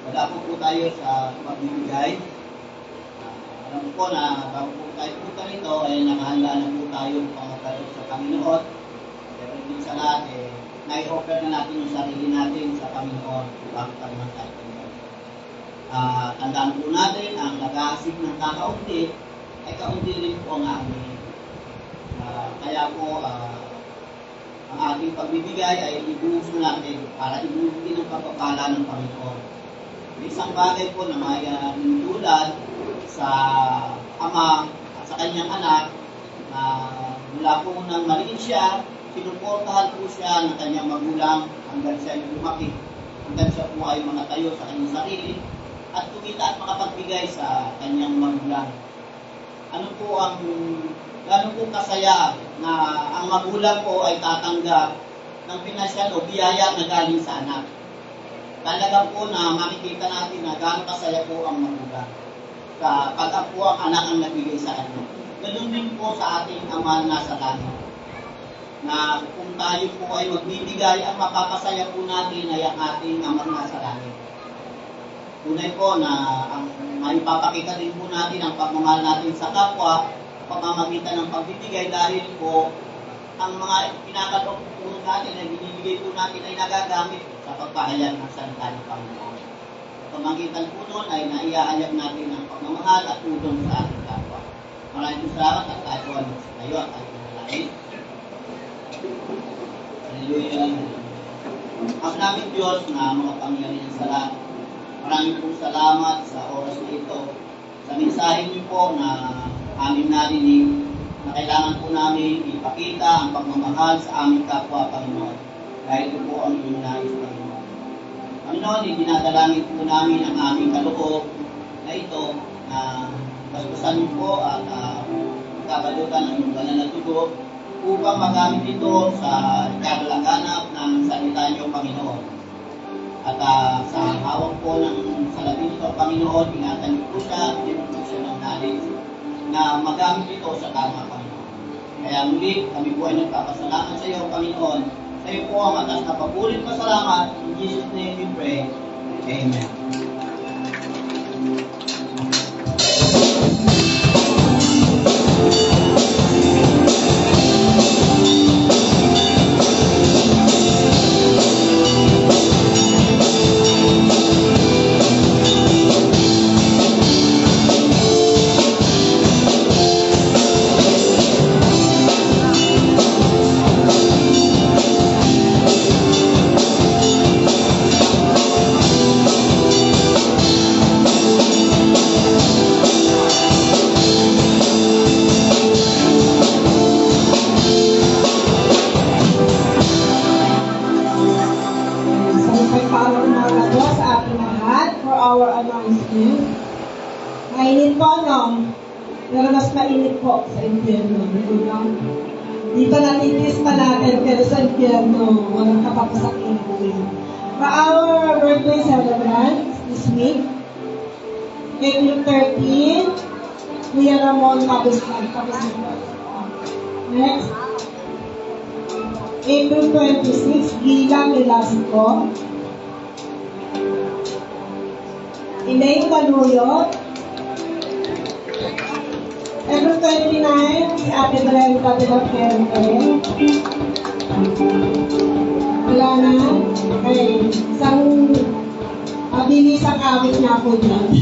Wala po tayo sa pagbibigay. Alam ko na bago po tayo punta rito, ay nakahanda na po tayo pangatalo sa Panginoon. Pero hindi sa lahat, nai-offer na natin yung sarili natin sa Panginoon bago tayo tayo. Tandaan po natin, ang nag-aasig ng kakaunti, ay kaunti rin po ang amin. Kaya po, ang ating pagbibigay ay ibuhos natin para ibuhos ng kapapala ng Panginoon. Isang bagay po na may tulad sa ama at sa kanyang anak na mula po nang maliit siya, sinuportahan po siya ng kanyang magulang hanggang siya ay lumaki, hanggang siya po ay makatayo sa kanyang sarili at kumita at makapagbigay sa kanyang magulang. Ano po kasaya na ang magulang po ay tatanggap ng pinasyal o biyaya na galing sa anak. Talaga po na makikita natin na gaano kasaya po ang magulang kapag po ang anak ang nagbigay sa kanya. Ganun din po sa ating Ama na nasa langit. Na kung tayo po ay magbibigay, ang mapapasaya po natin ay ang ating Ama na nasa langit. Tunay po na ang maipapakita din po natin ang pagmamahal natin sa kapwa, pamamagitan ng pagbibigay dahil po ang mga pinakaloob po natin ay binibigay po natin ay nagagamit sa pagpahayag ng salita ng Panginoon. Pamagitan po noon ay naiahayag natin ang pagmamahal at tulong sa ating kapwa. Maraming salamat at tayo po ay tayo at tayo manalangin. Hallelujah. Ang naming Diyos na makapangyarihan sa lahat. Maraming pong salamat sa oras na ito. Sa mensahe niyo po na aming narinig, na kailangan po namin ipakita ang pagmamahal sa aming kapwa, Panginoon. Dahil ito po ang inyong nais, Panginoon. Panginoon, dinadalangin po namin ang aming kaloob na ito na basbasan niyo po at kabalutan ang inyong banal na dugo upang magamit ito sa ikakalaganap ng salita niyo, Panginoon. At sa hawak po ng salapi nito, Panginoon, ingatan niyo po siya, bigyan po siya ng knowledge na magamit ito sa tama, Panginoon. Kaya muli, kami po ay nagpapasalamat sa iyo, Panginoon. Sa iyo po ang atas na papulit pasalamat. In Jesus' name we pray. Amen. Mainit po, no? Pero mas mainit po sa impyerno. Dito natitis pa natin, pero sa impyerno, walang kapapasakit. For our birthday celebrants this week, April 13, Kuya Ramon Kabuslan. Next, April 26, Gilang Velasco. Elaine Baluyot. April 29, si Ate Brenda de la Fuente. Wala na. Okay. Isang mabilisang awit niya po dyan.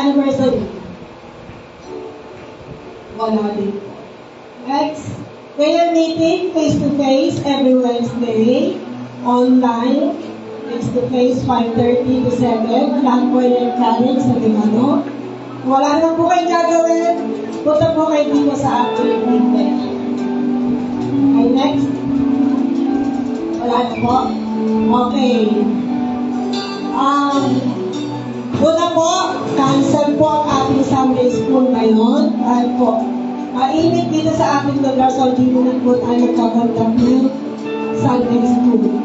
Anniversary. Wala din. Next, prayer meeting face-to-face every Wednesday. Online, face-to-face 5:30 to 7. Lahat po ay nag-challenge sa Limano. Wala na po kayong gagawin. Punta po kayo dito sa ating meeting. Okay, next. Wala na po. Okay. Una po, cancel po ang ating Sunday school ngayon. Dahil po, mainit dito sa ating lugar, so hindi mo na po tayo nagkakontak ng Sunday school.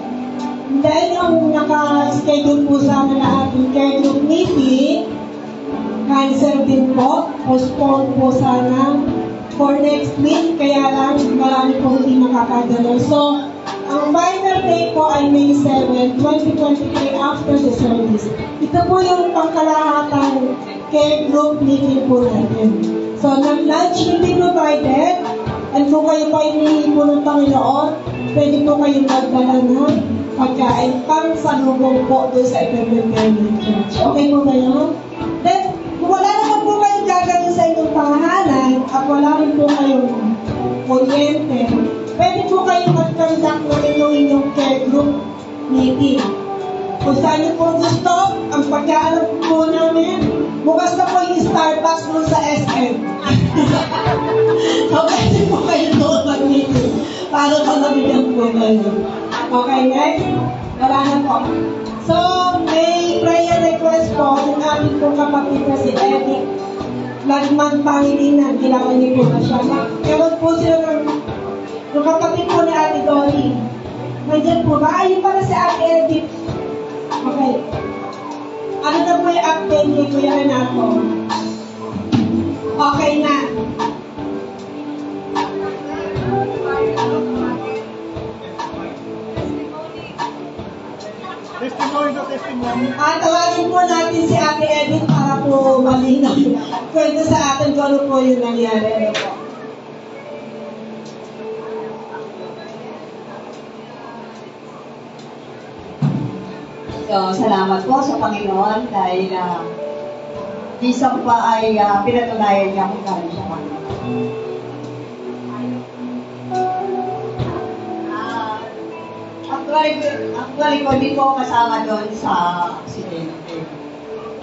Dahil ang naka-schedule po sana na ating care group meeting, cancel din po, postpone po sana for next week, kaya lang marami po hindi makakadalo. So, ang final day po ay May 7, 2023 after the service. Ito po yung pangkalahatang care group meeting po natin. So, lunch hindi provided, and kung kayo pa inihin po ng Panginoon, pwede po kayong magdala ng pagkain pang salubong po doon sa Epiphany Church. Okay po ba yun? Then, kung wala naman po kayong gagawin sa inyong pangahalan at wala rin po kayong kuryente, pwede po kayong mag-conduct ng inyong care group meeting. Kung saan niyo po gusto, ang pagkaano po namin, bukas na po yung Starbucks doon sa SM. So, pwede po kayo doon mag-meeting para nabigyan po kayo. Okay, next? Wala na po. So, may prayer request po ng ating pong kapatid na si Eric Lagman Pangilinan, kailangan niyo po na siya. Ewan po sila ng kapatid po ni Ate Dory. Nandiyan po ba? Ayun pala si Ate Edith. Okay. Ano na po yung update ni Kuya Renato? Okay na. Tawagin po natin si Ate Edith para po malinaw. Kwento sa atin kung ano po yung nangyari. Ano po? So, salamat po sa Panginoon dahil isang pa ay pinatunayan niya kung galing siya kami. Actually ko, di po kasama doon sa aksidente.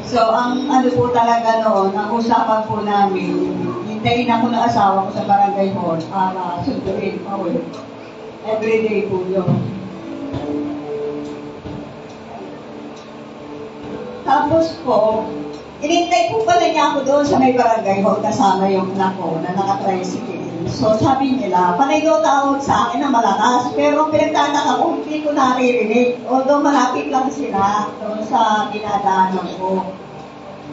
So, ang ano po talaga noon, ang usapan po namin, hintayin ako ng asawa ko sa barangay hall para sunduin pa ulit. Everyday po yun. Tapos po, inintay po pala niya ako doon sa may barangay hall kasama yung anak ko na naka-tricycle. So sabi nila, panay daw tawag sa akin na malakas, pero pinagtataka ko, hindi ko naririnig. Although malapit lang sila doon sa dinadaanan ko.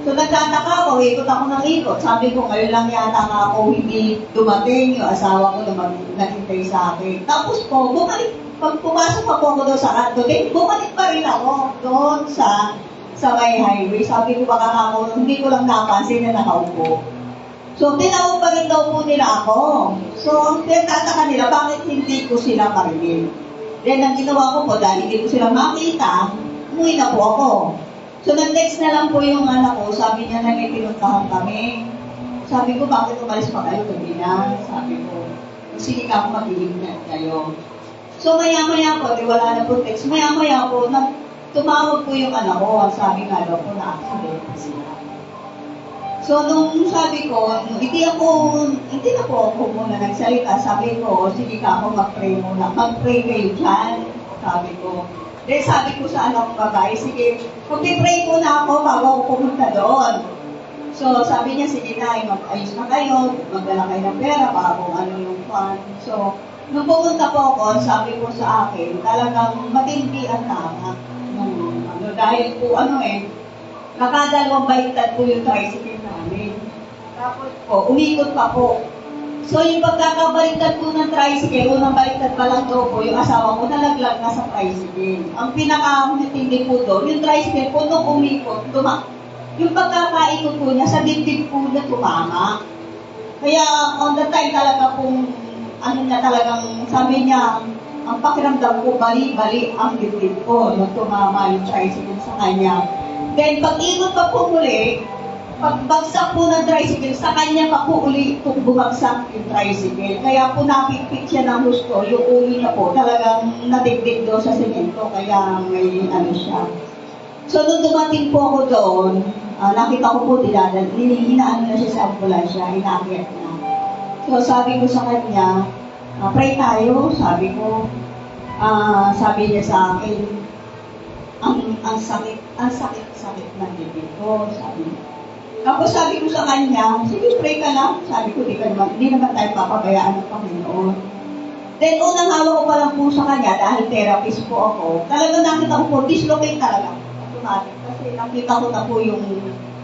So nagtataka ako, ikot ako ng ikot. Sabi ko, ngayon lang yata nga ako hindi dumating, yung asawa ko naghintay sa akin. Tapos po, pag pumasok ako doon sa kanto, bumalik pa rin ako doon sa may highway. Sabi ko, baka ako, hindi ko lang napansin na nakaupo. So, tinawag pa rin daw po nila ako. So, ang pinagtataka nila, bakit hindi ko sila marinig? Then, ang ginawa ko po, dahil hindi ko sila makita, umuwi na po ako. So, nag-text na lang po yung anak ko, sabi niya na may pinuntahan kami. Sabi ko, bakit umalis pa kayo gabi na? Sabi ko, sige ka ako mag-iingat kayo. So, maya-maya po, di wala na po text. Maya-maya po, tumawag po yung anak ko, sabi nga daw po na accident sila. So, nung sabi ko, hindi na po ako muna nagsalita. Sabi ko, sige ka ako mag-pray muna. Mag-pray kayo dyan. Sabi ko. Then sabi ko sa anak ko babae, sige, mag-pray muna ako bago ako pumunta doon. So, sabi niya, sige na, mag-ayos na kayo, magdala kayo ng pera para kung ano yung fund. So, nung pumunta po ako, sabi ko sa akin, talagang matindi ang tama. Dahil po nakadalawang baliktad po yung tricycle namin. Tapos po, umikot pa po. So yung pagkakabaliktad po ng tricycle, unang baliktad pa lang daw po, yung asawa ko nalaglag na sa tricycle. Ang pinakamatindi po doon, yung tricycle po nung umikot, yung pagkakaikot po niya, sa dibdib po niya tumama. Kaya on the time talaga pong, talagang sabi niya, ang pakiramdam ko, bali-bali ang dibdib ko nung tumama yung tricycle sa kanya. Then, pag-ikot pa po muli, pagbagsak po ng tricycle, sa kanya pa po uli bumagsak yung tricycle. Kaya po napikpik siya ng gusto, yung ulo niya po talagang nadigdig doon sa semento, kaya may siya. So, nung dumating po ako doon, nakita ko po hinaano na siya sa ambulansya, inakyat na. So, sabi ko sa kanya, pray tayo, sabi ko. Sabi niya sa akin, ang sakit ng bibig ko, sabi niya. Tapos sabi ko sa kanya, sige, pray ka lang. Sabi ko, hindi naman tayo papabayaan ng Panginoon. Then, unang hawak ko pa lang po sa kanya, dahil therapist po ako, talagang nakita ko po, dislocate talaga. Automatic. Kasi nakita ko na po yung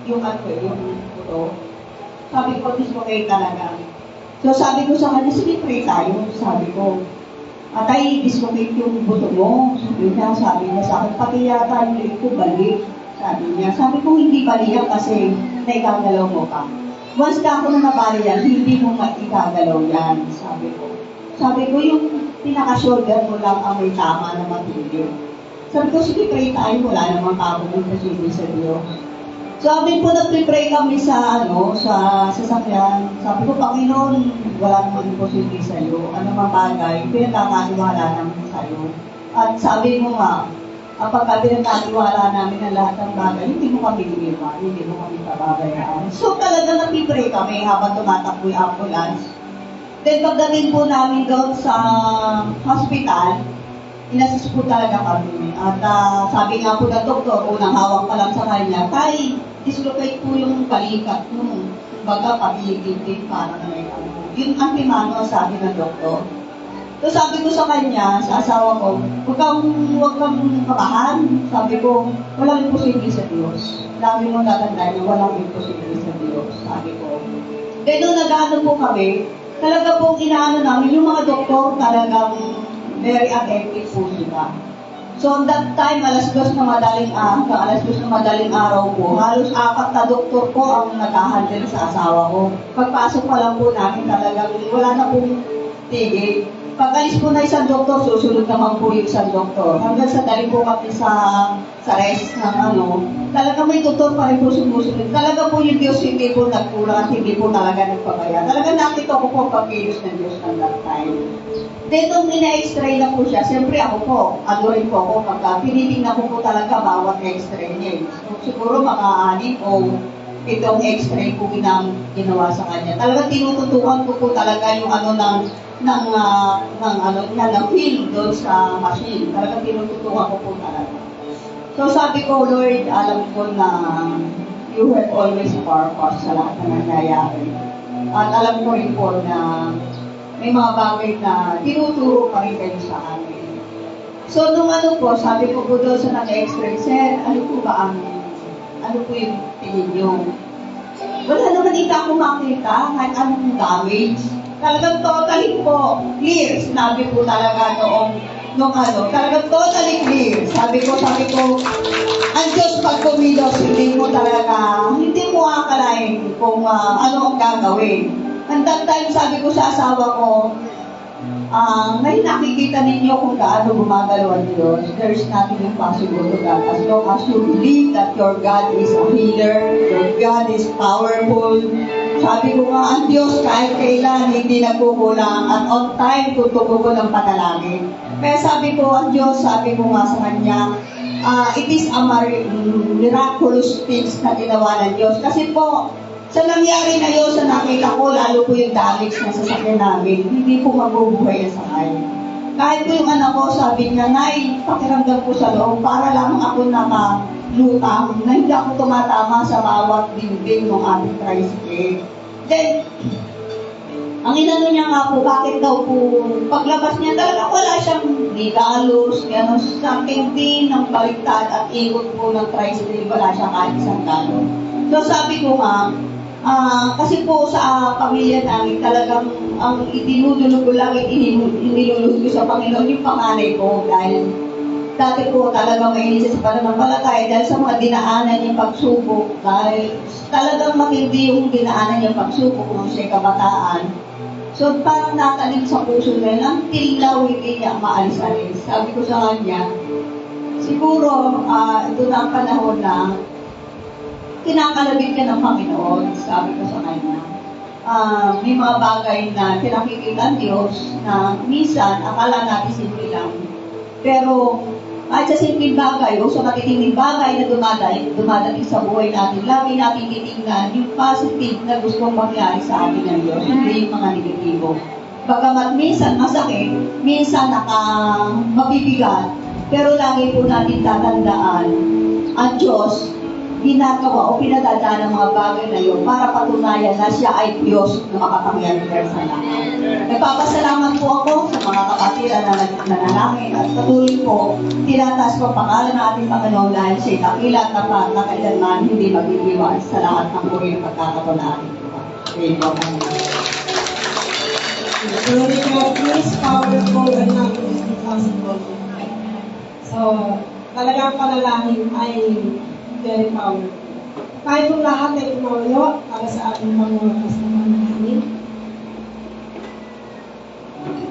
puto. Sabi ko, dislocate talaga. So, sabi ko sa kanya, sige, pray tayo. Sabi ko, atay, dislocate yung buto mo. Sabi niya sa akin, pati yata yung leg ko balik. Sabi niya, sabi ko, hindi bali yan kasi naigagalaw mo pa. Once na ako na nabali yan, hindi mo maigagalaw yan. Sabi ko, yung pinaka-shoulder mo lang ang may tama na matigil. Sabi ko, sige, pray tayo. Wala namang kapunod na sa Diyos. Sabi po, nag-pray kami sa sasakyan. Sabi ko, Panginoon, wala naman posible sa'yo. Ano mang bagay, pinagkakatiwala namin sa'yo. At sabi mo nga, kapag pinagkatiwala namin ang lahat ng bagay, hindi mo kami iniwan, hindi mo kami pababayaan. So talaga nag-pray kami habang tumatakbo yung ambulance. Then pagdating po namin doon sa hospital, inassist po talaga kami. At sabi nga po ng doktor, unang hawak pa lang sa kanya, dislocate po yung balikat mo. baga pag-iigit para na may ano. Yung antimano, sabi ng doktor. So sabi ko sa kanya, sa asawa ko, huwag kang kabahan. Sabi ko, walang imposible sa Diyos. Lagi mo tatandaan na walang imposible sa Diyos. Sabi ko. Ganun nag-ano po kami, talaga pong inaano namin, yung mga doktor talagang very effective po sila. So on that time, alas 2 na madaling araw po, halos 4 na doktor po ang nag-handle sa asawa ko. Pagpasok pa lang po namin talagang wala na pong tigil. Pag-alis po na isang doktor, susunod naman po yung isang doktor. Hanggang sa dali po kami sa rest ng ano, talaga may doktor pa rin po sumusunod. Talaga po yung Diyos hindi po nagkulang at hindi po talaga nagpapaya. Talaga nakita ko po ang pagkilos ng Diyos ng that time. Then, nung ina-x-ray na po siya, siyempre ako po, ano rin po ako, pagka tinitingnan ko po talaga bawat x-ray niya. So, siguro maka-anim o itong x-ray po ginawa sa kanya. Talagang tinututukan ko po talaga yung ano ng film doon sa machine. Talagang tinututukan ko po talaga. So sabi ko, Lord, alam ko na you have always a purpose sa lahat ng nangyayari. At alam ko rin po na may mga bagay na tinuturo pa rin kayo sa amin. So nung ano po, sabi ko po doon sa nag-x-ray, Sir, ano po yung tingin nyo? Wala naman dito ako makita kahit anong damage. Talagang totally po clear. Sinabi po talaga nung talagang totally clear. Sabi ko, ang Diyos pag kumilos, hindi mo akalain kung ano ang gagawin. And that time, sabi ko sa asawa ko, ngayon nakikita ninyo kung gaano gumagalaw ang Diyos. There is nothing impossible to God. As long as you believe that your God is a healer, your God is powerful. Sabi ko nga, ang Diyos kahit kailan hindi nagkukulang at on time kung tumugon ang panalangin. Kaya sabi ko, ang Diyos, sabi ko nga sa Kanya, it is a miraculous things na ginawa ng Diyos. Kasi po, sa nangyari na yun, sa nakita ko, lalo po yung damage na sasakyan namin, hindi po mabubuhay ang sakay. Kahit po yung anak ko, sabi niya, Nay, pakiramdam ko sa loob, para lang ako nakalutang, na hindi ako tumatama sa bawat dingding ng aming tricycle. Then, ang inano niya nga po, bakit daw po, paglabas niya, talaga wala siyang ligalos, something din ng baliktad at ikot po ng tricycle, wala siya kahit isang galo. So sabi ko nga, kasi po sa pamilya namin, talagang ang itinudulog ko lang, inilulog ko sa Panginoon yung panganay ko dahil dati po talagang mainit sa pananampalataya dahil sa mga dinaanan niyang pagsubok, dahil talagang matindi yung dinaanan niyang pagsubok kung siya'y kabataan. So parang natanim sa puso nila, ang tilaw hindi niya maalis-alis. Sabi ko sa kanya, siguro ito na ang panahon na kinakalabit ka ng Panginoon, sabi ko sa kanya. May mga bagay na pinakikita ng Diyos na minsan akala natin simple lang. Pero kahit sa simple bagay o sa matitinding bagay na dumadating sa buhay natin, lagi natin titingnan yung positive na gustong mangyari sa atin ng Diyos, hindi yung mga negatibo. Bagamat minsan masakit, minsan mabibigat, pero lagi po natin tatandaan ang Diyos ginagawa o pinadadaan ng mga bagay na yun para patunayan na siya ay Diyos na makapangyarihan sa lahat. Nagpapasalamat po ako sa mga kapatiran na nanalangin at patuloy po tinataas ko pangalan ng ating Panginoon dahil siya'y dakila at tapat na kailanman hindi mag-iiwan sa lahat ng uri ng pagkakatulaan. Amen. Glory God, He is powerful and nothing is impossible. So, talagang panalangin ay very powerful. Tayo po lahat ay tumawalo para sa ating pangwakas na panalangin.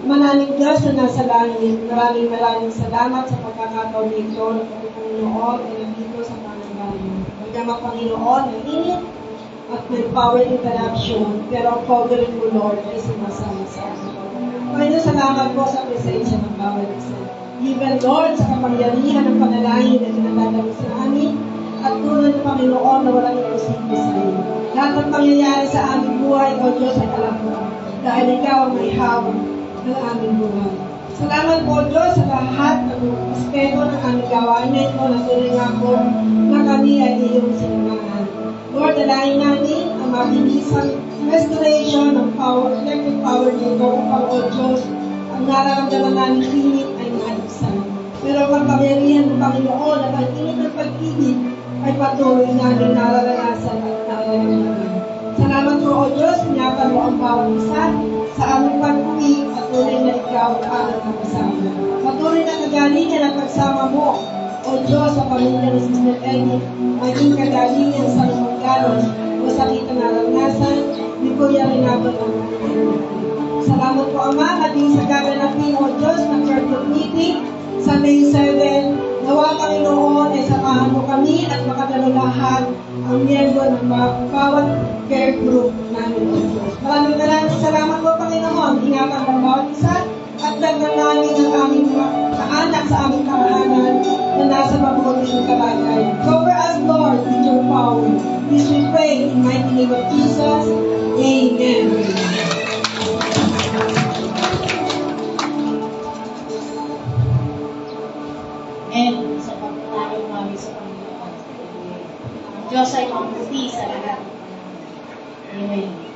Manaling Diyos na nasa langit, maraming salamat sa pagkakataon nito ng Panginoon ay nandito sa panalangin. Magdamang Panginoon, ang init at may power interaction, pero ang covering mo, Lord, ay sumasama sa amin. Panginoon, salamat po sa presensya ng bawat isa. Even, Lord, sa kapangyarihan ng panalangin na kinagagawin sa amin, at tunay ng Panginoon na walang imposible sa iyo. Lahat ng pangyayari sa aming buhay, O Diyos, ay alam mo, dahil ikaw ang may hawak ng aming buhay. Salamat po, Diyos, sa lahat ng aspeto ng aming gawain na ito na tuloy nga po na kami ay iyong sinamahan. Lord, dalahin namin ang mabilisang restoration ng power, electric power nito upang o Diyos, ang nararamdaman namin init ay maibsan. Pero ang kapangyarihan ng Panginoon at ang init ng pag-ibig ay patuloy namin nararanasan at nararamdaman. Salamat po o Diyos, pinatan mo ang bawat isa sa aming pag-uwi at tunay na ikaw ang aming kasama. Patuloy na kagalingan at pagsama mo o Diyos sa pamilya ni Sister Edith, maging kagalingan sa lumaganon o sakit na naranasan ni Kuya Renato ng Salamat po Ama, maging sa gaganapin o Diyos ng Church of Meeting sa May 7. Nawa Panginoon ay samahan mo kami at makadalo lahat ang miyembro ng bawat care group namin o Diyos. Maraming salamat po Panginoon. Ingatan ang bawat isa at dagdag namin ang aming mga kaanak sa aming tahanan na nasa mabuting kalagayan. Cover us, Lord, with your power. This we pray in the mighty name of Jesus. Amen. And sa pagpapalay namin sa Panginoon. Ang Diyos ay mabuti sa lahat. Amen.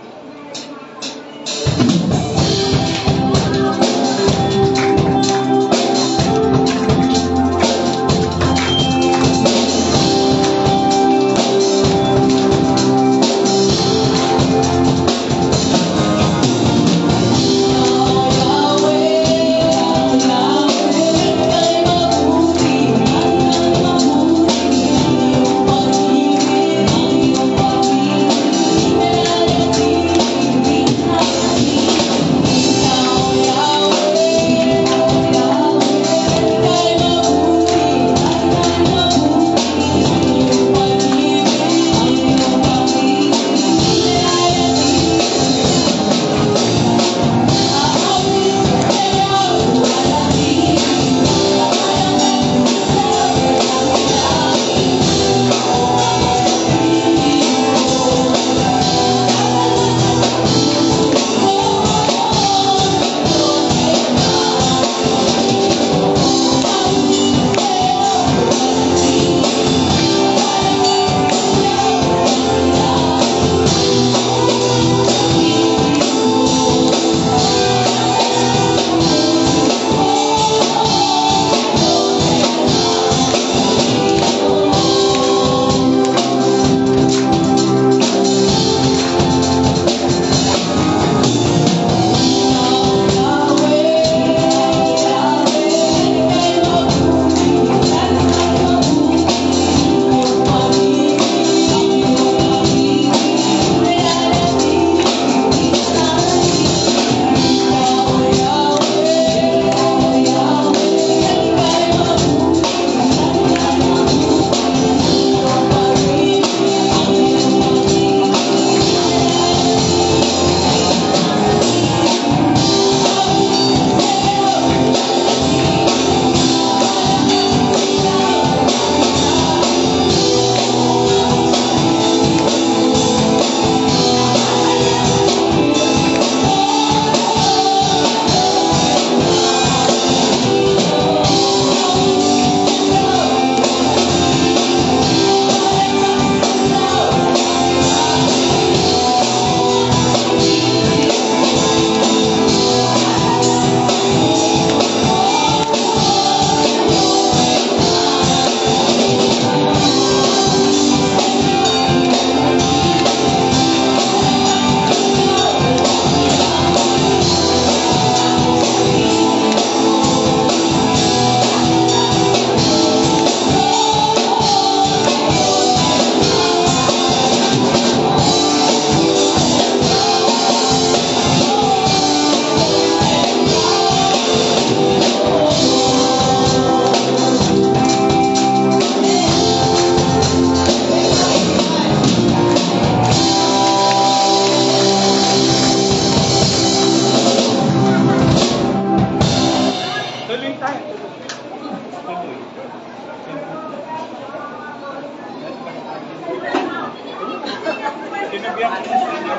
Sinabihan ko na sa inyo.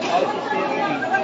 Ay, si Siri.